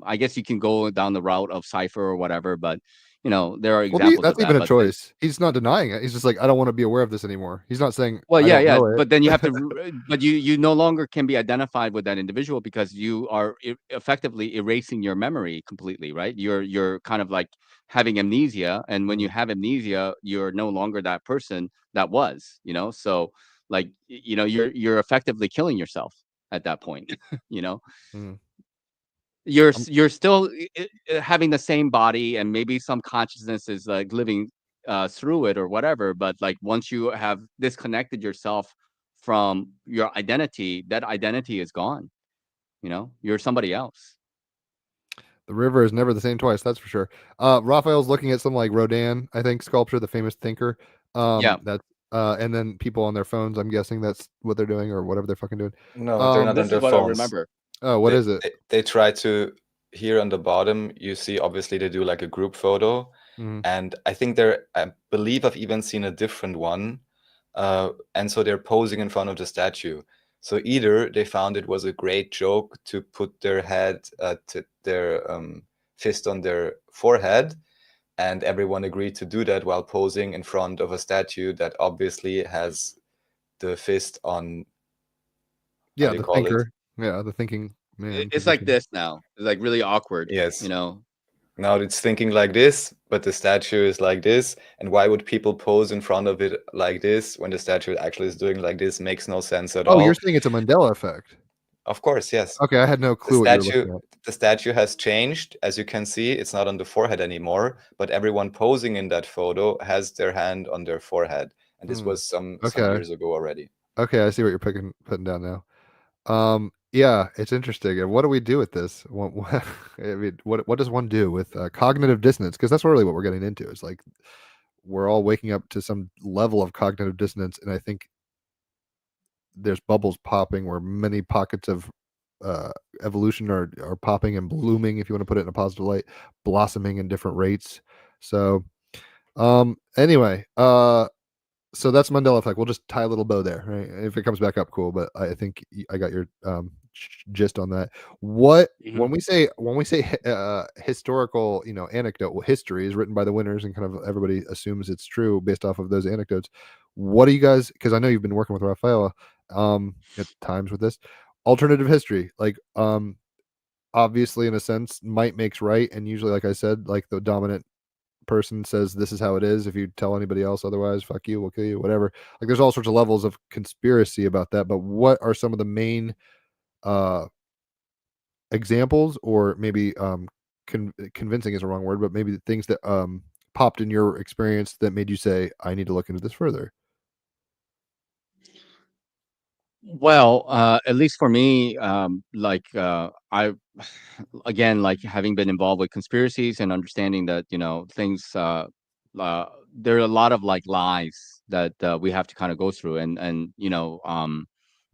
I guess you can go down the route of cipher or whatever, but there are Well, examples of that's that. even a But choice. He's not denying it. He's just like, I don't want to be aware of this anymore. He's not saying well, I yeah, don't yeah, know it. but then you have to, but you no longer can be identified with that individual, because you are effectively erasing your memory completely, right? You're kind of like having amnesia, and when you Mm, have amnesia, you're no longer that person that was, So, like, you're effectively killing yourself at that point, you know. mm. You're still having the same body, and maybe some consciousness is like living through it or whatever, but like once you have disconnected yourself from your identity, that identity is gone. You're somebody else. The river is never the same twice. That's for sure. Raphael's looking at some like Rodin, I think, sculpture, the famous thinker. Yeah. That's and then people on their phones. I'm guessing that's what they're doing or whatever they're fucking doing. No, they're not on This is their what I phones. remember. Oh, what They, is it? they try to, here on the bottom, you see obviously they do like a group photo. Mhm. And I think I believe I've even seen a different one. And so they're posing in front of the statue. So either they found it was a great joke to put their fist on their forehead, and everyone agreed to do that while posing in front of a statue that obviously has the fist on, how Yeah, do you the call it? thinker. Yeah, the thinking man It's like position. this now. It's like really awkward. Yes. Now it's thinking like this, but the statue is like this. And why would people pose in front of it like this when the statue actually is doing like this? Makes no sense at Oh, you're all. saying it's a Mandela effect. Of course, yes. Okay, I had no The clue what you were statue, looking at. the statue has changed. As you can see, it's not on the forehead anymore, but everyone posing in that photo has their hand on their forehead. And this Hmm. was some Okay. years ago already. Okay, I see what you're putting down now. Yeah, it's interesting. And what do we do with this? I mean, what does one do with cognitive dissonance? Because that's really what we're getting into. It's like we're all waking up to some level of cognitive dissonance, and I think there's bubbles popping where many pockets of evolution are popping and blooming, if you want to put it in a positive light, blossoming in different rates. So, anyway, so that's Mandela effect. We'll just tie a little bow there, right? If it comes back up, cool. But I think I got your gist on that. What Mhm. when we say historical, anecdote, well, history is written by the winners, and kind of everybody assumes it's true based off of those anecdotes. What do you guys? Because I know you've been working with Rafaela at times with this alternative history, like obviously in a sense, might makes right, and usually, like I said, like the dominant person says this is how it is. If you tell anybody else otherwise, fuck you, we'll kill you, whatever. Like there's all sorts of levels of conspiracy about that. But what are some of the main uh examples, or maybe convincing is a wrong word, but maybe the things that popped in your experience that made you say, I need to look into this further? Well, at least for me, like I, again, like having been involved with conspiracies and understanding that things, uh, there are a lot of like lies that we have to kind of go through, and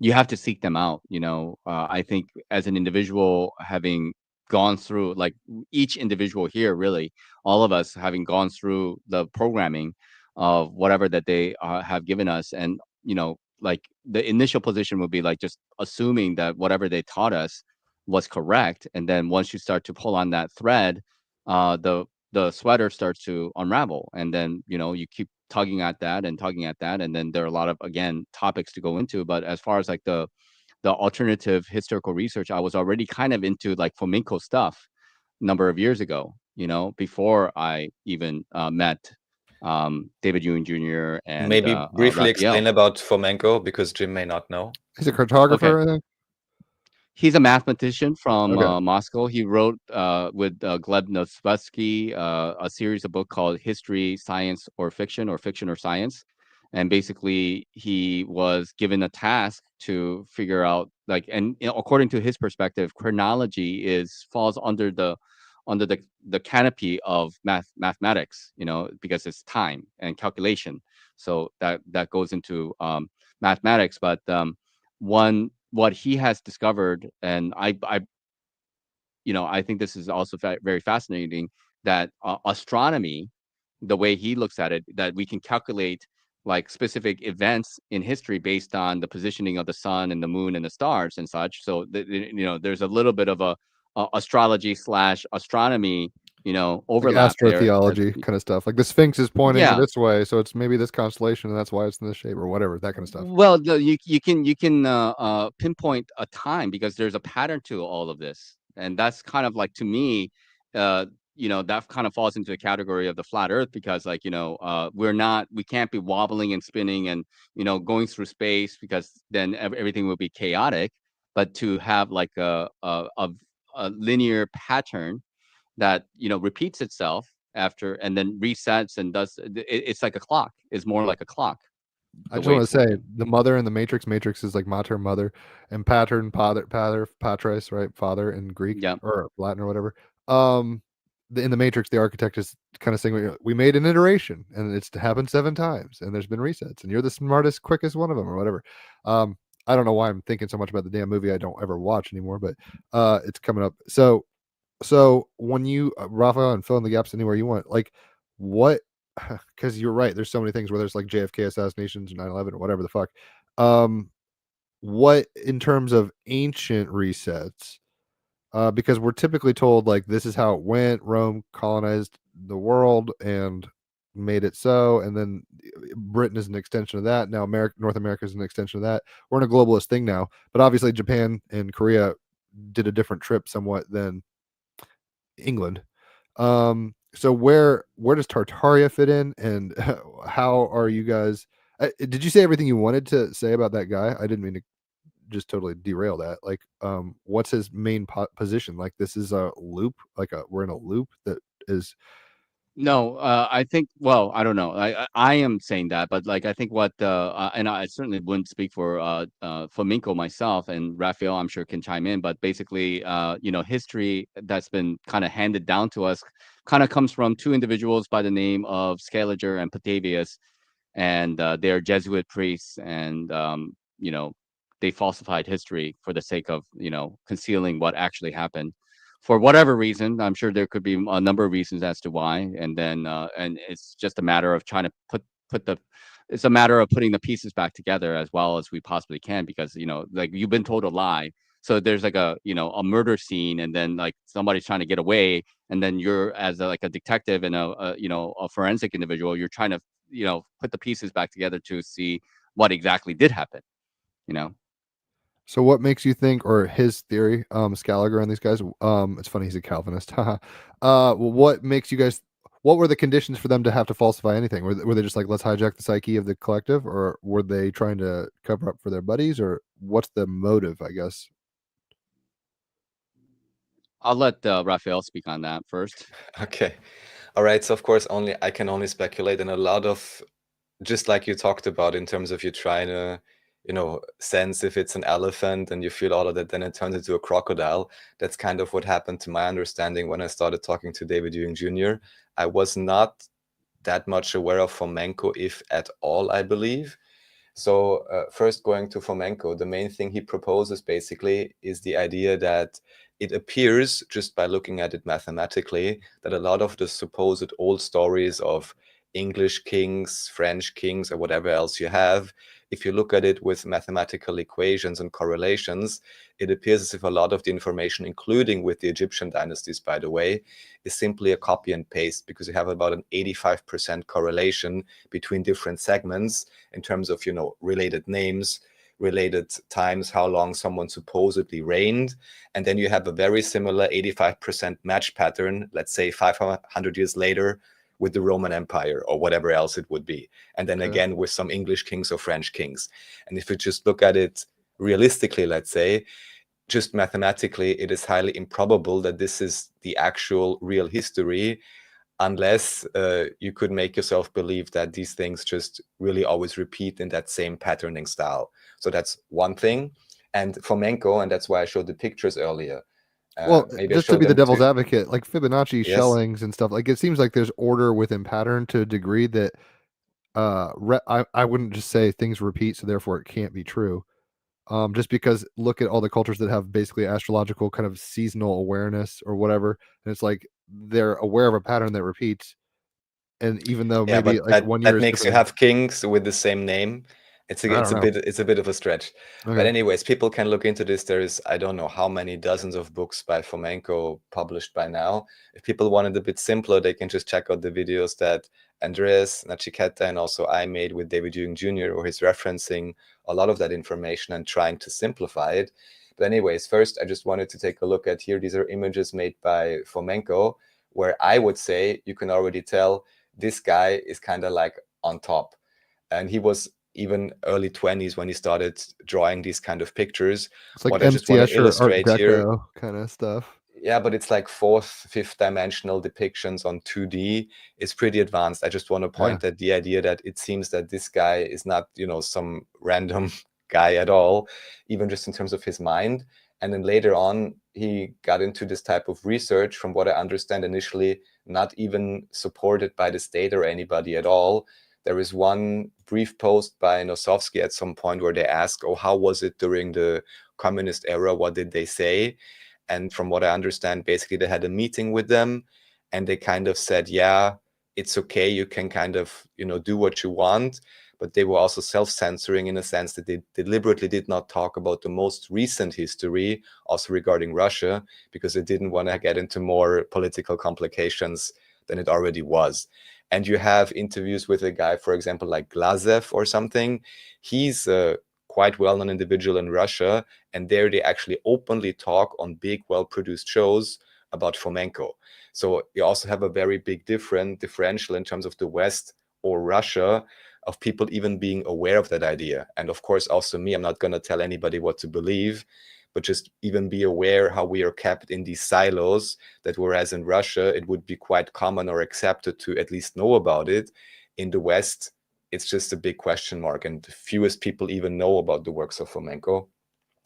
you have to seek them out. I think as an individual, having gone through, like, each individual here, really, all of us having gone through the programming of whatever that they have given us, and like the initial position would be like just assuming that whatever they taught us was correct, and then once you start to pull on that thread, the sweater starts to unravel, and then you keep tugging at that and tugging at that, and then there are a lot of, again, topics to go into. But as far as like the the alternative historical research, I was already kind of into like flamenco stuff a number of years ago, before I even met David Ewing Jr. and Maybe briefly explain Raphael. about flamenco because Jim may not know. He's a Okay. cartographer, I think. He's a mathematician from Okay. Moscow. He wrote with Gleb Novsky a series of books called History, Science, or Fiction or Science. And basically, he was given a task to figure out, like, and according to his perspective, chronology falls under the canopy of mathematics, because it's time and calculation. So that goes into mathematics. But what he has discovered, and I think this is also very fascinating, that astronomy, the way he looks at it, that we can calculate like specific events in history based on the positioning of the sun and the moon and the stars and such. So there's a little bit of a astrology slash astronomy, Like overlap there. astrotheology kind of stuff. Like the Sphinx is pointing Yeah. this way, so it's maybe this constellation, and that's why it's in this shape or whatever, that kind of stuff. Well, you can pinpoint a time because there's a pattern to all of this, and that's kind of like, to me, that kind of falls into the category of the flat Earth, because like we can't be wobbling and spinning and going through space, because then everything will be chaotic. But to have like a linear pattern that repeats itself after and then resets and it's like a clock. It's more like a clock. I The just way want to it's say working. the mother in the Matrix is like mater, mother, and pattern, pater, patres, right? Father in Greek Yeah. or Latin or whatever. In the Matrix, the architect is kind of saying, we made an iteration and it's happened 7 times and there's been resets and you're the smartest, quickest one of them or whatever. I don't know why I'm thinking so much about the damn movie I don't ever watch anymore, but it's coming up. So when you, Raphael, and fill in the gaps anywhere you want, like what, because you're right, there's so many things where there's like JFK assassinations, 9/11 or whatever the fuck. What in terms of ancient resets, because we're typically told like this is how it went, Rome colonized the world and made it so, and then Britain is an extension of that. Now North America is an extension of that. We're in a globalist thing now, but obviously Japan and Korea did a different trip somewhat than England. So where does Tartaria fit in, and how are you guys? Did you say everything you wanted to say about that guy? I didn't mean to just totally derail that. Like, what's his main position? Like, this is a loop. Like, we're in a loop that is. No, I think. Well, I don't know. I am saying that, but like I think and I certainly wouldn't speak for Minko myself, and Raphael, I'm sure, can chime in. But basically, history that's been kind of handed down to us kind of comes from two individuals by the name of Scaliger and Petavius, and they're Jesuit priests, and they falsified history for the sake of concealing what actually happened for whatever reason. I'm sure there could be a number of reasons as to why, and then and it's just a matter of trying to it's a matter of putting the pieces back together as well as we possibly can, because like you've been told a lie. So there's like a murder scene, and then like somebody's trying to get away, and then you're as like a detective and a forensic individual, you're trying to put the pieces back together to see what exactly did happen. So what makes you think, or his theory, Scaliger and these guys, it's funny he's a Calvinist. Well, what makes you guys? What were the conditions for them to have to falsify anything? Were they just like, let's hijack the psyche of the collective, or were they trying to cover up for their buddies, or what's the motive? I guess. I'll let Raphael speak on that first. Okay. All right. So of course, I can only speculate, and a lot of, just like you talked about, in terms of you trying to, sense if it's an elephant and you feel all of that, then it turns into a crocodile. That's kind of what happened to my understanding when I started talking to David Ewing Jr. I was not that much aware of flamenco, if at all, I believe. So first, going to flamenco, the main thing he proposes basically is the idea that it appears, just by looking at it mathematically, that a lot of the supposed old stories of English kings, French kings, or whatever else you have, if you look at it with mathematical equations and correlations, it appears as if a lot of the information, including with the Egyptian dynasties, by the way, is simply a copy and paste, because you have about an 85% correlation between different segments in terms of, related names, related times, how long someone supposedly reigned. And then you have a very similar 85% match pattern, let's say 500 years later, with the Roman Empire or whatever else it would be. And then again with some English kings or French kings. And if you just look at it realistically, let's say, just mathematically, it is highly improbable that this is the actual real history, unless you could make yourself believe that these things just really always repeat in that same patterning style. So that's one thing. And Fomenko, and that's why I showed the pictures earlier. Well, Maybe just to be the devil's advocate, like Fibonacci Yes. shellings and stuff, like it seems like there's order within pattern to a degree that I wouldn't just say things repeat, so therefore it can't be true. Just because look at all the cultures that have basically astrological kind of seasonal awareness or whatever, and it's like they're aware of a pattern that repeats, and even though Yeah, maybe but like one year that is makes you different, have kings with the same name. It's I don't know. a bit of a stretch. But Okay. anyways, people can look into this. There is, I don't know how many dozens of books by Fomenko published by now. If people want it a bit simpler, they can just check out the videos that Andreas, Nachiketa, and also I made with David Ewing Jr., where he's referencing a lot of that information and trying to simplify it. But anyways, first, I just wanted to take a look at here. These are images made by Fomenko, where I would say you can already tell this guy is kind of like on top. And he was even early 20s when he started drawing these kind of pictures. It's like What I just want to MC Escher, Art illustrate here, Deco kind of stuff. yeah, but it's like fourth, fifth dimensional depictions on 2D. It's pretty advanced. I just want to point at the idea that it seems that this guy is not, you know, some random guy at all, even just in terms of his mind. And then later on, he got into this type of research, from what I understand initially, not even supported by the state or anybody at all. There is one brief post by Nosovsky at some point where they ask, oh, how was it during the communist era? What did they say? And from what I understand, basically they had a meeting with them and they kind of said, yeah, it's okay. You can kind of, you know, do what you want. But they were also self-censoring in a sense that they deliberately did not talk about the most recent history, also regarding Russia, because they didn't want to get into more political complications than it already was. And you have interviews with a guy, for example, like Glazev or something. He's a quite well-known individual in Russia, and there they actually openly talk on big, well-produced shows about Fomenko. So you also have a very big differential in terms of the West or Russia, of people even being aware of that idea. And of course, also me, I'm not going to tell anybody what to believe, but just even be aware how we are kept in these silos, that whereas in Russia, it would be quite common or accepted to at least know about it. In the West, it's just a big question mark, and the fewest people even know about the works of Fomenko.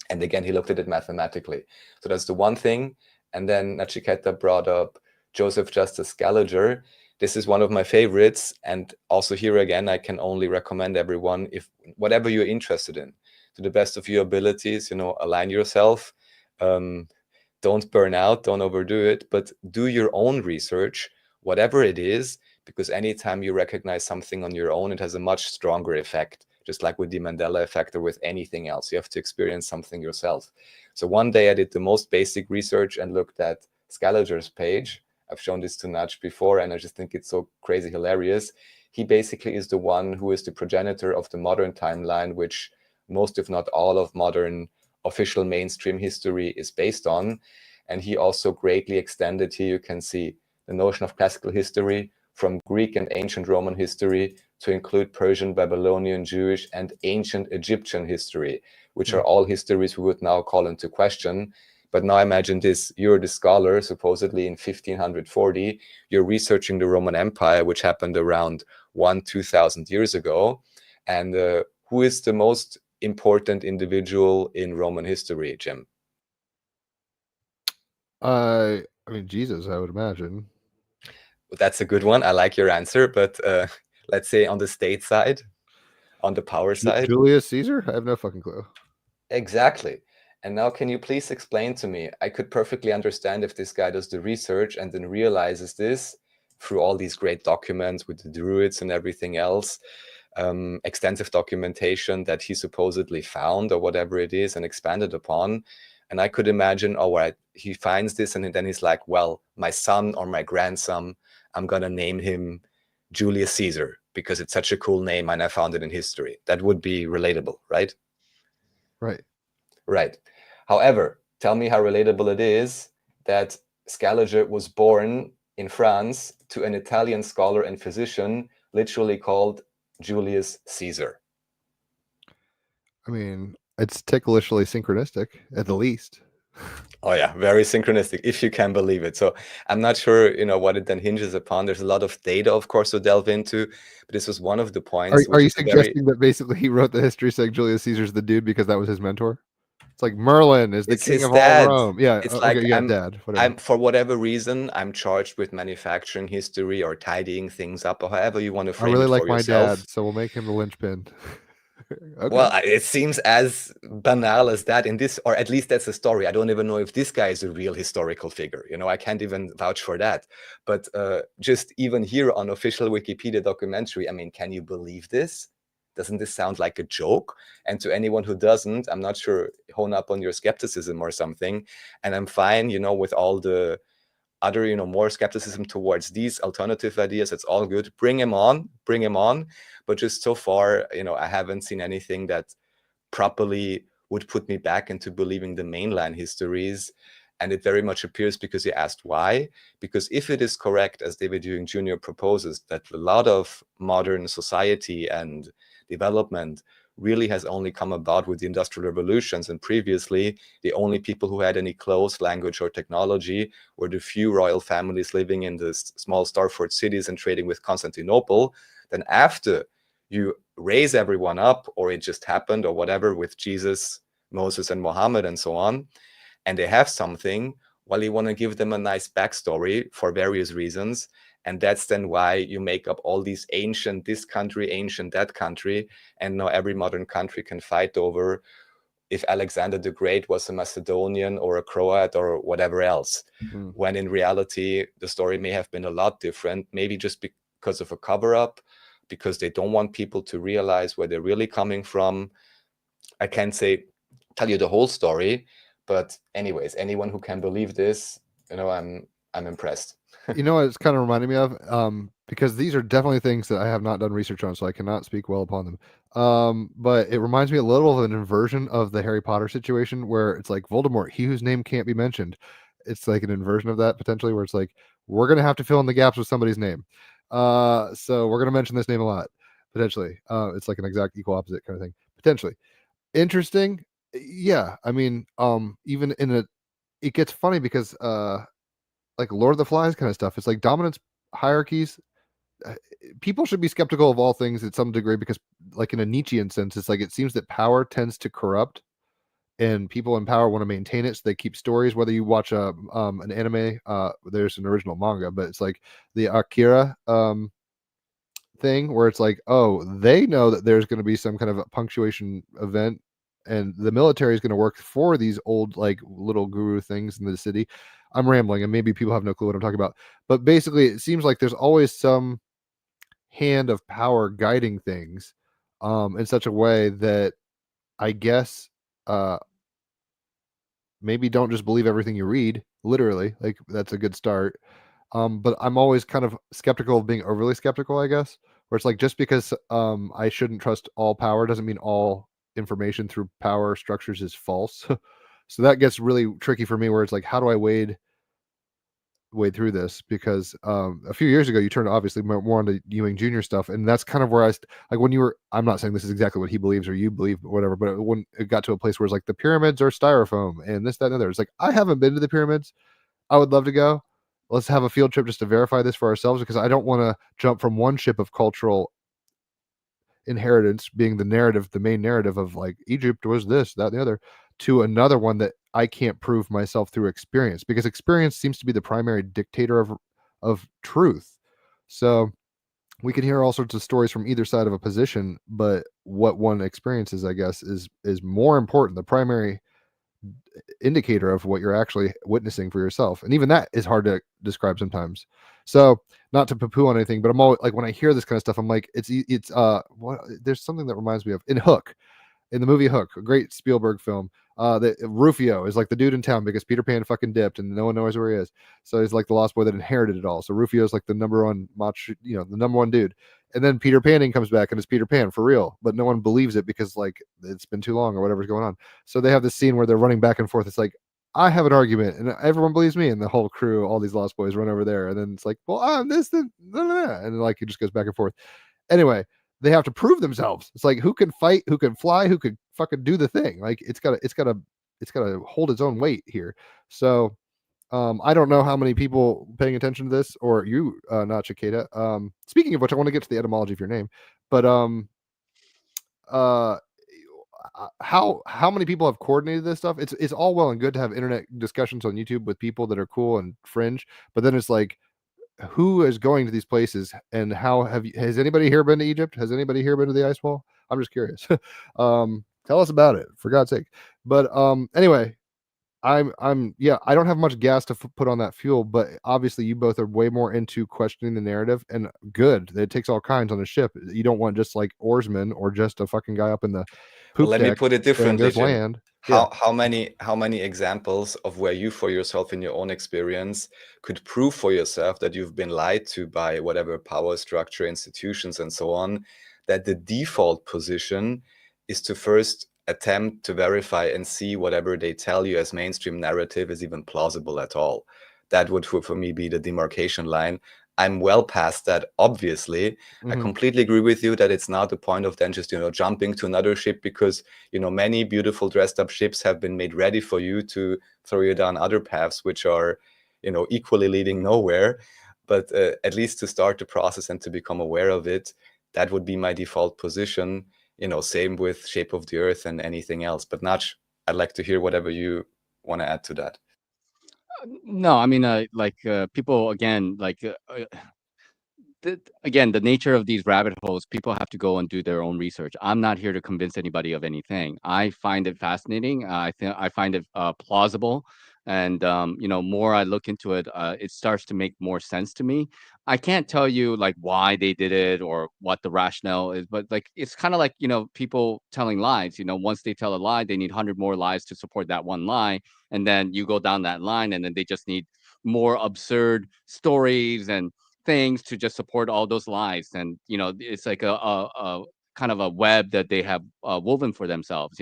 And again, he looked at it mathematically. So that's the one thing. And then Nachiketa brought up Joseph Justus Scaliger. This is one of my favorites. And also here again, I can only recommend everyone, if whatever you're interested in, to the best of your abilities, you know, align yourself. Don't burn out, don't overdo it, but do your own research, whatever it is, because anytime you recognize something on your own, it has a much stronger effect, just like with the Mandela effect or with anything else. You have to experience something yourself. So one day I did the most basic research and looked at Scaliger's page. I've shown this to Nach before, and I just think it's so crazy hilarious. He basically is the one who is the progenitor of the modern timeline, which most, if not all, of modern official mainstream history is based on. And he also greatly extended, here you can see the notion of classical history from Greek and ancient Roman history to include Persian, Babylonian, Jewish, and ancient Egyptian history, which are all histories we would now call into question. But now imagine this, you're the scholar, supposedly in 1540, you're researching the Roman Empire, which happened around 2,000 years ago. And who is the most important individual in Roman history, Jim? I mean, Jesus, I would imagine. That's a good one. I like your answer, but let's say on the state side, on the power side. Julius Caesar? I have no fucking clue. Exactly. And now can you please explain to me? I could perfectly understand if this guy does the research and then realizes this through all these great documents with the Druids and everything else, extensive documentation that he supposedly found or whatever it is and expanded upon. And I could imagine, all right, he finds this and then he's like, well, my son or my grandson, I'm going to name him Julius Caesar because it's such a cool name and I found it in history. That would be relatable, right? Right. Right. However, tell me how relatable it is that Scaliger was born in France to an Italian scholar and physician, literally called Julius Caesar. I mean, it's ticklishly synchronistic at the least. Oh yeah, very synchronistic, if you can believe it. So I'm not sure, what it then hinges upon. There's a lot of data, of course, to delve into, but this was one of the points, Are which you is a very, suggesting that basically he wrote the history saying Julius Caesar's the dude because that was his mentor? It's like Merlin is the it's king his of all dad. Rome. Yeah. It's Okay. like Yeah. Dad. Whatever. I'm for whatever reason, I'm charged with manufacturing history or tidying things up, or however you want to I frame really it like for my yourself. dad, so we'll make him the linchpin. Okay. Well, it seems as banal as that in this, or at least that's a story. I don't even know if this guy is a real historical figure. I can't even vouch for that. But just even here on official Wikipedia documentary, I mean, can you believe this? Doesn't this sound like a joke? And to anyone who doesn't, I'm not sure, hone up on your skepticism or something. And I'm fine, with all the other, more skepticism towards these alternative ideas. It's all good. Bring him on. But just so far, I haven't seen anything that properly would put me back into believing the mainline histories. And it very much appears, because you asked why, because if it is correct, as David Ewing Jr. proposes, that a lot of modern society and development really has only come about with the industrial revolutions, and previously the only people who had any clothes, language, or technology were the few royal families living in the small Starford cities and trading with Constantinople, then after you raise everyone up, or it just happened, or whatever, with Jesus, Moses, and Muhammad, and so on, and they have something, well, you want to give them a nice backstory for various reasons. And that's then why you make up all these ancient this country, ancient that country, and now every modern country can fight over if Alexander the Great was a Macedonian or a Croat or whatever else. When in reality, the story may have been a lot different, maybe just because of a cover-up, because they don't want people to realize where they're really coming from. I can't tell you the whole story, but anyways, anyone who can believe this, I'm impressed. You know what it's kind of reminding me of? Because these are definitely things that I have not done research on, so I cannot speak well upon them. But it reminds me a little of an inversion of the Harry Potter situation where it's like Voldemort, he whose name can't be mentioned. It's like an inversion of that potentially, where it's like, we're going to have to fill in the gaps with somebody's name. So we're going to mention this name a lot, potentially. It's like an exact equal opposite kind of thing, potentially. Interesting. Yeah. I mean, even it gets funny because, like Lord of the Flies kind of stuff. It's like dominance hierarchies. People should be skeptical of all things at some degree because, like in a Nietzschean sense, it's like it seems that power tends to corrupt, and people in power want to maintain it. So they keep stories. Whether you watch an anime, there's an original manga, but it's like the Akira thing where it's like, oh, they know that there's going to be some kind of a punctuation event, and the military is going to work for these old like little guru things in the city. I'm rambling, and maybe people have no clue what I'm talking about, but basically it seems like there's always some hand of power guiding things in such a way that I guess maybe don't just believe everything you read literally. Like that's a good start. But I'm always kind of skeptical of being overly skeptical, I guess, where it's like just because I shouldn't trust all power doesn't mean all information through power structures is false. So that gets really tricky for me, where it's like, how do I wade through this? Because a few years ago you turned obviously more onto Ewing Jr. stuff, and that's kind of where like when you were, I'm not saying this is exactly what he believes or you believe or whatever, but when it got to a place where it's like the pyramids are styrofoam and this, that, and other, it's like, I haven't been to the pyramids. I would love to go. Let's have a field trip just to verify this for ourselves, because I don't want to jump from one ship of cultural inheritance being the narrative, the main narrative of like Egypt was this, that, and the other, to another one that I can't prove myself through experience, because experience seems to be the primary dictator of truth. So we can hear all sorts of stories from either side of a position, but what one experiences, I guess, is more important. The primary indicator of what you're actually witnessing for yourself, and even that is hard to describe sometimes. So not to poo-poo on anything, but I'm always like, when I hear this kind of stuff, I'm like, it's what, there's something that reminds me of in the movie Hook, a great Spielberg film. Rufio is like the dude in town because Peter Pan fucking dipped and no one knows where he is. So he's like the lost boy that inherited it all. So Rufio is like the number one the number one dude. And then Peter Panning comes back and it's Peter Pan for real, but no one believes it because like it's been too long or whatever's going on. So they have this scene where they're running back and forth. It's like, I have an argument and everyone believes me, and the whole crew, all these lost boys, run over there, and then it's like, well, I'm this, and like it just goes back and forth. Anyway, they have to prove themselves. It's like, who can fight, who can fly, who could fucking do the thing. Like it's gotta hold its own weight here. So I don't know how many people paying attention to this, or you, Nachiketa. Speaking of which, I want to get to the etymology of your name, but uh, how many people have coordinated this stuff? It's all well and good to have internet discussions on YouTube with people that are cool and fringe, but then it's like, who is going to these places, and has anybody here been to Egypt? Has anybody here been to the ice wall? I'm just curious. Tell us about it, for God's sake. But anyway, I don't have much gas to put on that fuel, but obviously you both are way more into questioning the narrative, and good. It takes all kinds on a ship. You don't want just like oarsmen or just a fucking guy up in the poop Let me deck put it saying differently, there's Jim. land. How many examples of where you for yourself in your own experience could prove for yourself that you've been lied to by whatever power structure, institutions, and so on, that the default position is to first attempt to verify and see whatever they tell you as mainstream narrative is even plausible at all. That would for me be the demarcation line. I'm well past that, obviously. I completely agree with you that it's not the point of then just, jumping to another ship, because, many beautiful dressed up ships have been made ready for you to throw you down other paths, which are, equally leading nowhere. But at least to start the process and to become aware of it, that would be my default position. Same with Shape of the Earth and anything else. But Nach, I'd like to hear whatever you want to add to that. No, I mean, people again, again, the nature of these rabbit holes, people have to go and do their own research. I'm not here to convince anybody of anything. I find it fascinating. I find it plausible, and more I look into it, it starts to make more sense to me. I can't tell you like why they did it or what the rationale is, but like it's kind of like people telling lies. Once they tell a lie, they need 100 more lies to support that one lie, and then you go down that line, and then they just need more absurd stories and things to just support all those lies. And it's like a kind of a web that they have woven for themselves,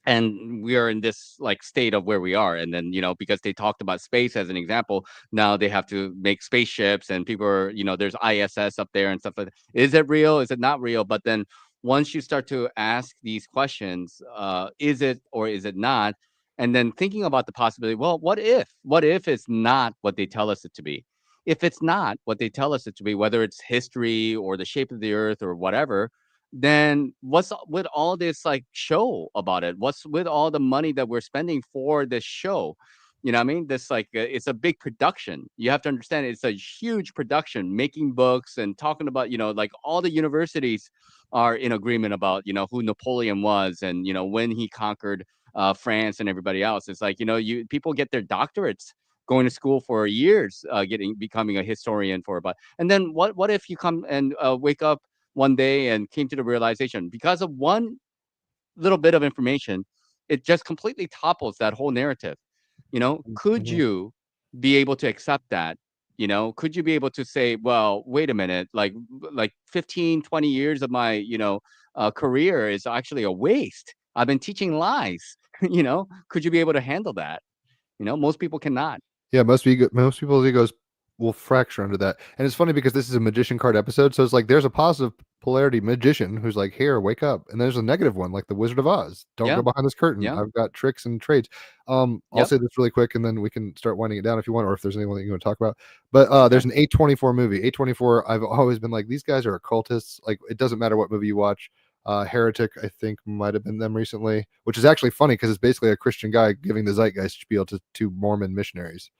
and we are in this like state of where we are. And then because they talked about space as an example, now they have to make spaceships, and people are there's ISS up there and stuff like that. Is it real, is it not real? But then once you start to ask these questions, is it or is it not, and then thinking about the possibility, well, what if it's not what they tell us it to be? If it's not what they tell us it to be, whether it's history or the shape of the earth or whatever, then what's with all this like show about it? What's with all the money that we're spending for this show? You know what I mean? This like it's a big production. You have to understand it's a huge production, making books and talking about, like all the universities are in agreement about, who Napoleon was, and when he conquered France and everybody else. It's like, you people get their doctorates going to school for years, becoming a historian for about. And then what if you come and wake up one day and came to the realization, because of one little bit of information, it just completely topples that whole narrative. Could you be able to accept that? Could you be able to say, well, wait a minute, like 15, 20 years of my career is actually a waste. I've been teaching lies. Could you be able to handle that? Most people cannot. Yeah, most people's egos will fracture under that. And it's funny because this is a magician card episode, so it's like there's a positive polarity magician who's like, here, wake up, and there's a negative one like the Wizard of Oz. Don't go behind this curtain. Yeah. I've got tricks and trades. I'll say this really quick, and then we can start winding it down if you want, or if there's anyone that you want to talk about. But there's an A24 movie. A24, I've always been like, these guys are occultists. Like, it doesn't matter what movie you watch. Heretic, I think, might have been them recently, which is actually funny because it's basically a Christian guy giving the zeitgeist spiel to Mormon missionaries.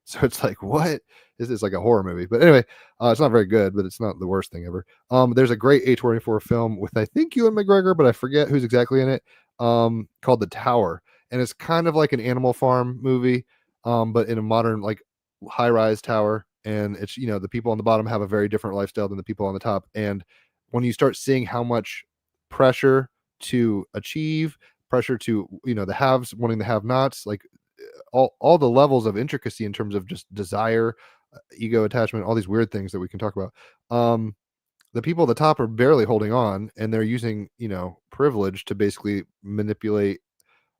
So it's like, what is this? Like a horror movie? But anyway, it's not very good, but it's not the worst thing ever. There's a great A24 film with, I think, Ewan McGregor, but I forget who's exactly in it, called The Tower. And it's kind of like an Animal Farm movie, but in a modern, like, high-rise tower. And it's, the people on the bottom have a very different lifestyle than the people on the top. And when you start seeing how much pressure to achieve, pressure to, the haves wanting the have-nots, like all the levels of intricacy in terms of just desire, ego attachment, all these weird things that we can talk about. The people at the top are barely holding on, and they're using, privilege to basically manipulate.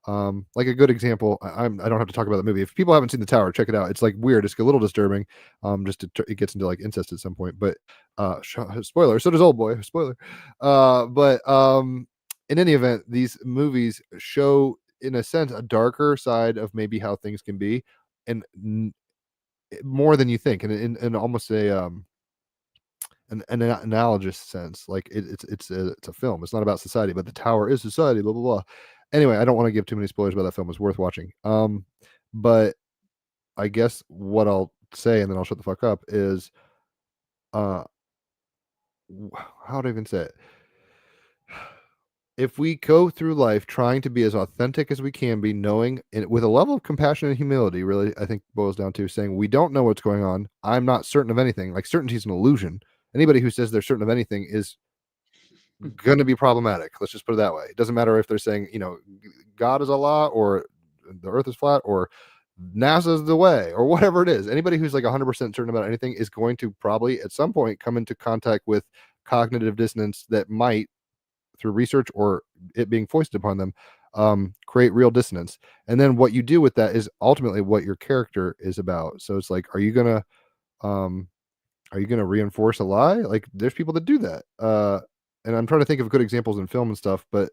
Like a good example, I don't have to talk about the movie. If people haven't seen The Tower, check it out. It's like weird. It's a little disturbing. It gets into like incest at some point, but spoiler. So does Old Boy. Spoiler. But in any event, these movies show, in a sense, a darker side of maybe how things can be, and more than you think, and in almost an analogous sense. Like it's a film. It's not about society, but The Tower is society. Blah blah blah. Anyway, I don't want to give too many spoilers about that film. It's worth watching. But I guess what I'll say, and then I'll shut the fuck up, is how do I even say it? If we go through life trying to be as authentic as we can be, knowing, and with a level of compassion and humility, really, I think boils down to saying we don't know what's going on. I'm not certain of anything. Like, certainty is an illusion. Anybody who says they're certain of anything is going to be problematic. Let's just put it that way. It doesn't matter if they're saying, God is Allah, or the earth is flat, or NASA is the way, or whatever it is. Anybody who's like 100% certain about anything is going to probably at some point come into contact with cognitive dissonance that might, through research or it being foisted upon them, create real dissonance. And then what you do with that is ultimately what your character is about. So it's like, are you gonna reinforce a lie? Like, there's people that do that. And I'm trying to think of good examples in film and stuff, but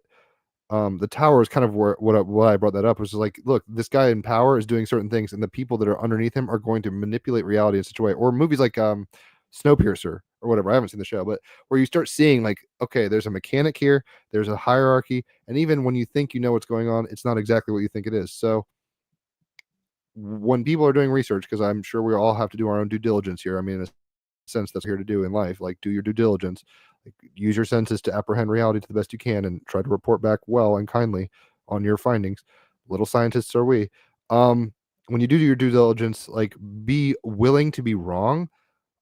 The Tower is kind of why I brought that up, was like, look, this guy in power is doing certain things, and the people that are underneath him are going to manipulate reality in such a way. Or movies like Snowpiercer or whatever. I haven't seen the show, but where you start seeing like, okay, there's a mechanic here, there's a hierarchy, and even when you think you know what's going on, it's not exactly what you think it is. So when people are doing research, because I'm sure we all have to do our own due diligence here. I mean, in a sense, that's what we're here to do in life. Like, do your due diligence. Like, use your senses to apprehend reality to the best you can, and try to report back well and kindly on your findings. Little scientists are we. When you do your due diligence, like, be willing to be wrong,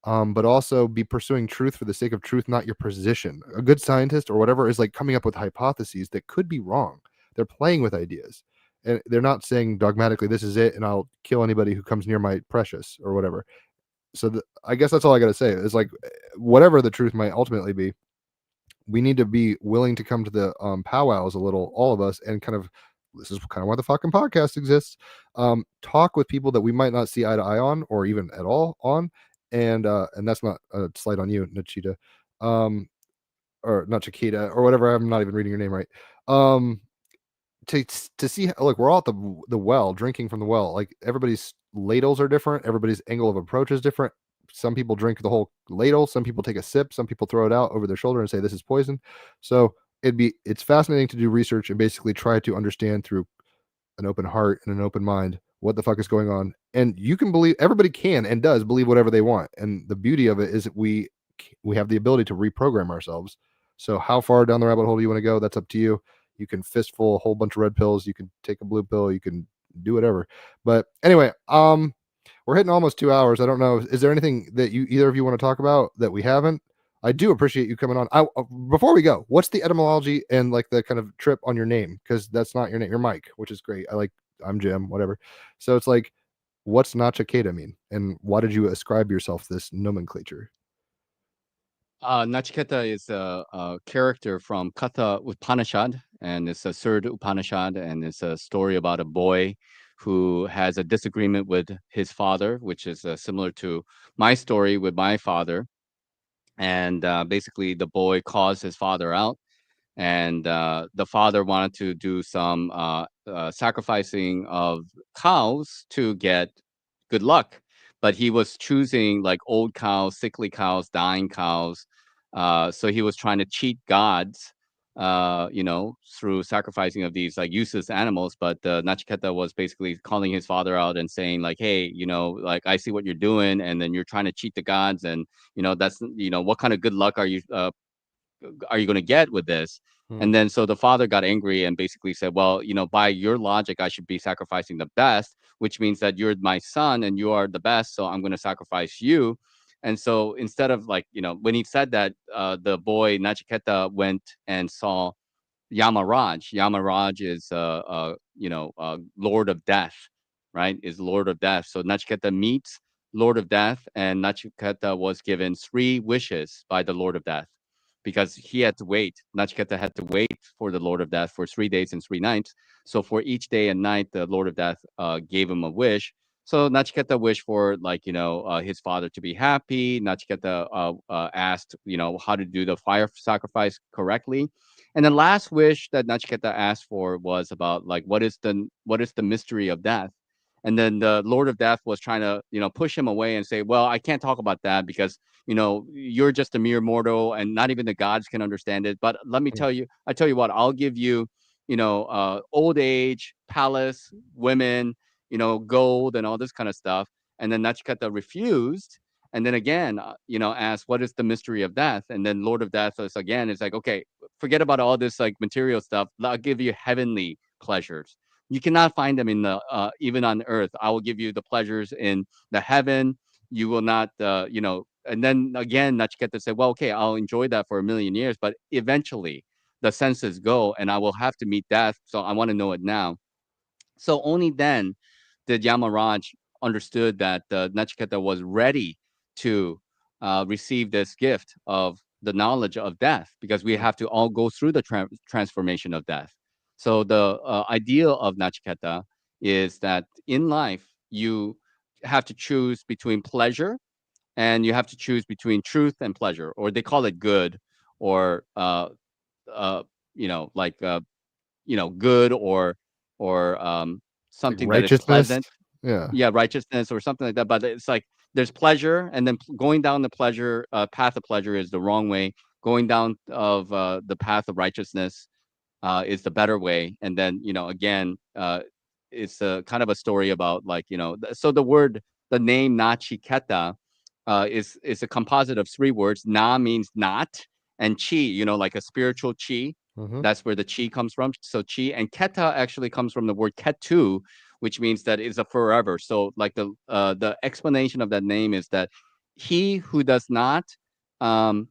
but also be pursuing truth for the sake of truth, not your position. A good scientist or whatever is like coming up with hypotheses that could be wrong. They're playing with ideas, and they're not saying dogmatically, this is it, and I'll kill anybody who comes near my precious or whatever. So I guess that's all I got to say. Is like, whatever the truth might ultimately be, we need to be willing to come to the powwows a little, all of us, and kind of, this is kind of why the fucking podcast exists. Talk with people that we might not see eye to eye on, or even at all on, and that's not a slight on you, Nachiketa, or Nachiketa, or whatever. I'm not even reading your name right. To see, look, we're all at the well, drinking from the well. Like, everybody's ladles are different, everybody's angle of approach is different. Some people drink the whole ladle, some people take a sip, some people throw it out over their shoulder and say this is poison. So it's fascinating to do research and basically try to understand through an open heart and an open mind what the fuck is going on. And you can believe, everybody can and does believe whatever they want, and the beauty of it is that we have the ability to reprogram ourselves. So how far down the rabbit hole do you want to go? That's up to you. You can fistful a whole bunch of red pills, you can take a blue pill, you can do whatever. But anyway, we're hitting almost 2 hours. I don't know, is there anything that either of you want to talk about that we haven't? I do appreciate you coming on. Before we go, what's the etymology and like the kind of trip on your name? Because that's not your name. You're Mike, which is great. I'm Jim, whatever. So it's like, what's Nachiketa mean, and why did you ascribe yourself this nomenclature? Nachiketa is a character from Katha Upanishad, and it's a third Upanishad, and it's a story about a boy who has a disagreement with his father, which is similar to my story with my father. And basically, the boy calls his father out, and the father wanted to do some sacrificing of cows to get good luck, but he was choosing like old cows, sickly cows, dying cows. So he was trying to cheat gods, through sacrificing of these like useless animals. But Nachiketa was basically calling his father out and saying like, hey, like, I see what you're doing, and then you're trying to cheat the gods, and that's what kind of good luck are you going to get with this? And then so the father got angry and basically said, well, by your logic, I should be sacrificing the best, which means that you're my son and you are the best. So I'm going to sacrifice you. And so instead of like, when he said that, the boy Nachiketa went and saw Yamaraj. Yamaraj is Lord of Death, right? Is Lord of Death. So Nachiketa meets Lord of Death, and Nachiketa was given 3 wishes by the Lord of Death because he had to wait. Nachiketa had to wait for the Lord of Death for 3 days and 3 nights. So for each day and night, the Lord of Death gave him a wish. So Nachiketa wished for his father to be happy. Nachiketa asked how to do the fire sacrifice correctly, and the last wish that Nachiketa asked for was about like what is the mystery of death. And then the Lord of Death was trying to push him away and say, well, I can't talk about that because you're just a mere mortal and not even the gods can understand it. But let me tell you, I tell you what, I'll give you old age, palace, women, gold and all this kind of stuff. And then Nachiketa refused. And then again, asked, what is the mystery of death? And then Lord of Death is again, it's like, okay, forget about all this like material stuff. I'll give you heavenly pleasures. You cannot find them in the even on earth. I will give you the pleasures in the heaven. You will not, And then again, Nachiketa said, well, okay, I'll enjoy that for 1,000,000 years, but eventually the senses go, and I will have to meet death. So I want to know it now. So only then did Yamaraj understood that Nachiketa was ready to receive this gift of the knowledge of death, because we have to all go through the transformation of death. So the idea of Nachiketa is that in life you have to choose between pleasure, and you have to choose between truth and pleasure, or they call it good, or uh, like good, or Like something that is righteousness. pleasant. Yeah. Yeah, righteousness or something like that. But it's like there's pleasure, and then going down the pleasure path of pleasure is the wrong way. Going down of the path of righteousness is the better way. And then again, it's a kind of a story about like so the name Nachiketa is a composite of 3 words. Na means not, and chi, like a spiritual chi. Mm-hmm. That's where the chi comes from. So chi, and keta actually comes from the word ketu, which means that it's a forever. So like the explanation of that name is that he who does not um,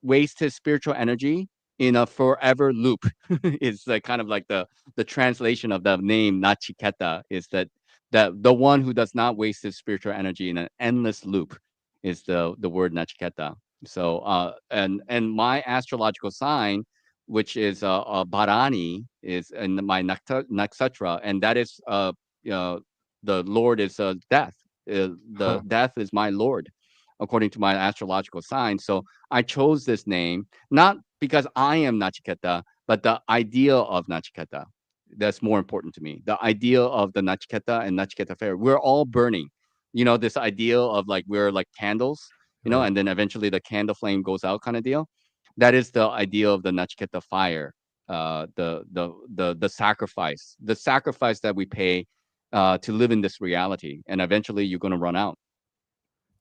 waste his spiritual energy in a forever loop is like kind of like the translation of the name Nachiketa, is that the one who does not waste his spiritual energy in an endless loop is the word Nachiketa. So and my astrological sign, which is Bharani, is in my nakshatra, and that is the Lord is death. The Huh. death is my Lord, according to my astrological sign. So I chose this name not because I am Nachiketa, but the idea of Nachiketa. That's more important to me. The idea of the Nachiketa and Nachiketa fair. We're all burning. This idea of like we're like candles, Right. and then eventually the candle flame goes out kind of deal. That is the idea of the Nachiketa fire. The sacrifice that we pay to live in this reality, and eventually you're going to run out.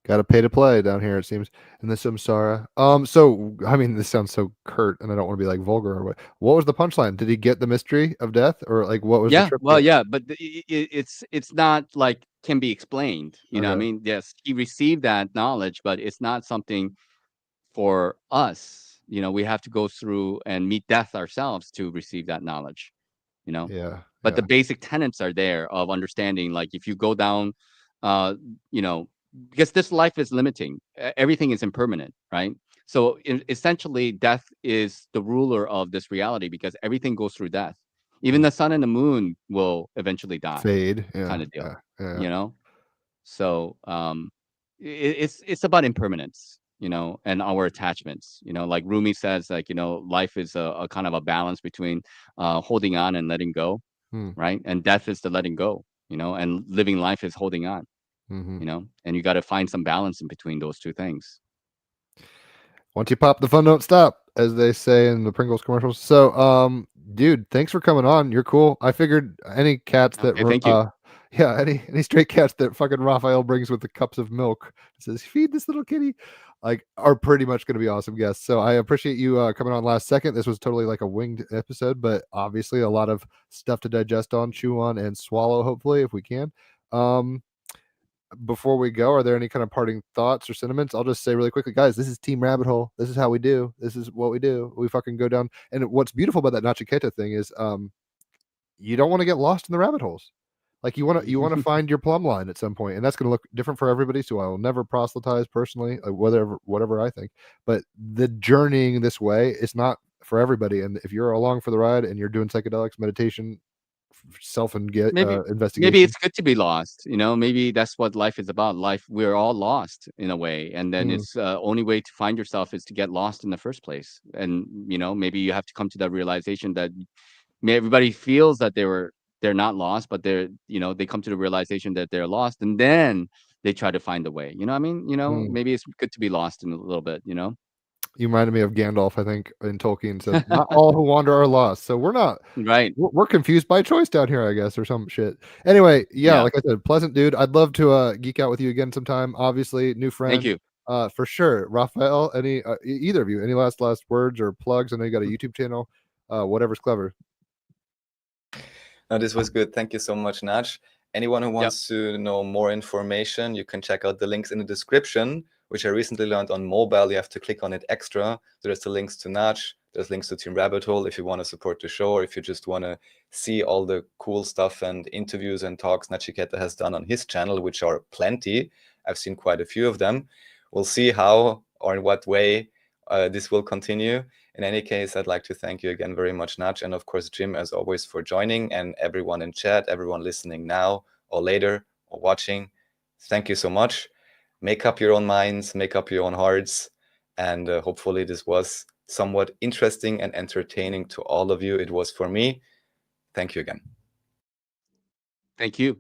Got to pay to play down here, it seems, in the samsara. So I mean, this sounds so curt, and I don't want to be like vulgar or what. What was the punchline? Did he get the mystery of death, or like what was the Yeah, trip? well, yeah, but it's not like can be explained. You know what I Okay. mean? Yes, he received that knowledge, but it's not something for us. We have to go through and meet death ourselves to receive that knowledge. You know, Yeah. but the Yeah. basic tenets are there of understanding. Like if you go down, uh, you know, because this life is limiting. Everything is impermanent, right? So essentially, death is the ruler of this reality because everything goes through death. Even Yeah. the sun and the moon will eventually die, Fade. Yeah. kind of deal. Yeah. Yeah. You know, so it's about impermanence, and our attachments. Like Rumi says, like life is a kind of a balance between holding on and letting go, Hmm. right? And death is the letting go, and living life is holding on, Mm-hmm. and you got to find some balance in between those two things. Once you pop, the fun don't stop, as they say in the Pringles commercials. So, dude, thanks for coming on. You're cool. I figured any cats that Okay, thank you. yeah, any stray cats that fucking Raphael brings with the cups of milk, says feed this little kitty, like are pretty much going to be awesome guests. So I appreciate you coming on last second. This was totally like a winged episode, but obviously a lot of stuff to digest on, chew on, and swallow. Hopefully, if we can. Um, before we go, are there any kind of parting thoughts or sentiments? I'll just say really quickly, guys, this is Team Rabbit Hole. This is how we do. This is what we do. We fucking go down. And what's beautiful about that Nachiketa thing is you don't want to get lost in the rabbit holes. Like you want to find your plumb line at some point, and that's going to look different for everybody. So I will never proselytize personally, whatever I think. But the journeying this way is not for everybody. And if you're along for the ride and you're doing psychedelics, meditation, investigation, maybe it's good to be lost. Maybe that's what life is about. Life, we're all lost in a way, and then it's only way to find yourself is to get lost in the first place. And maybe you have to come to that realization that everybody feels that they're not lost, but they come to the realization that they're lost, and then they try to find a way. Maybe it's good to be lost in a little bit. You reminded me of Gandalf, I think, in Tolkien said, "Not all who wander are lost." So we're not right. We're confused by choice down here, I guess, or some shit. Anyway, yeah, like I said, pleasant dude. I'd love to geek out with you again sometime. Obviously, new friend. Thank you. For sure. Raphael, any either of you, any last words or plugs? I know you got a YouTube channel. Whatever's clever. No, this was good. Thank you so much, Nach. Anyone who wants to know more information, you can check out the links in the description, which I recently learned on mobile. You have to click on it extra. There's the links to Nach. There's links to Team Rabbit Hole if you want to support the show, or if you just want to see all the cool stuff and interviews and talks Nachiketa has done on his channel, which are plenty. I've seen quite a few of them. We'll see how or in what way this will continue. In any case, I'd like to thank you again very much, Nach, and of course, Jim, as always, for joining, and everyone in chat, everyone listening now or later or watching. Thank you so much. Make up your own minds, make up your own hearts, and hopefully this was somewhat interesting and entertaining to all of you. It was for me. Thank you again. Thank you.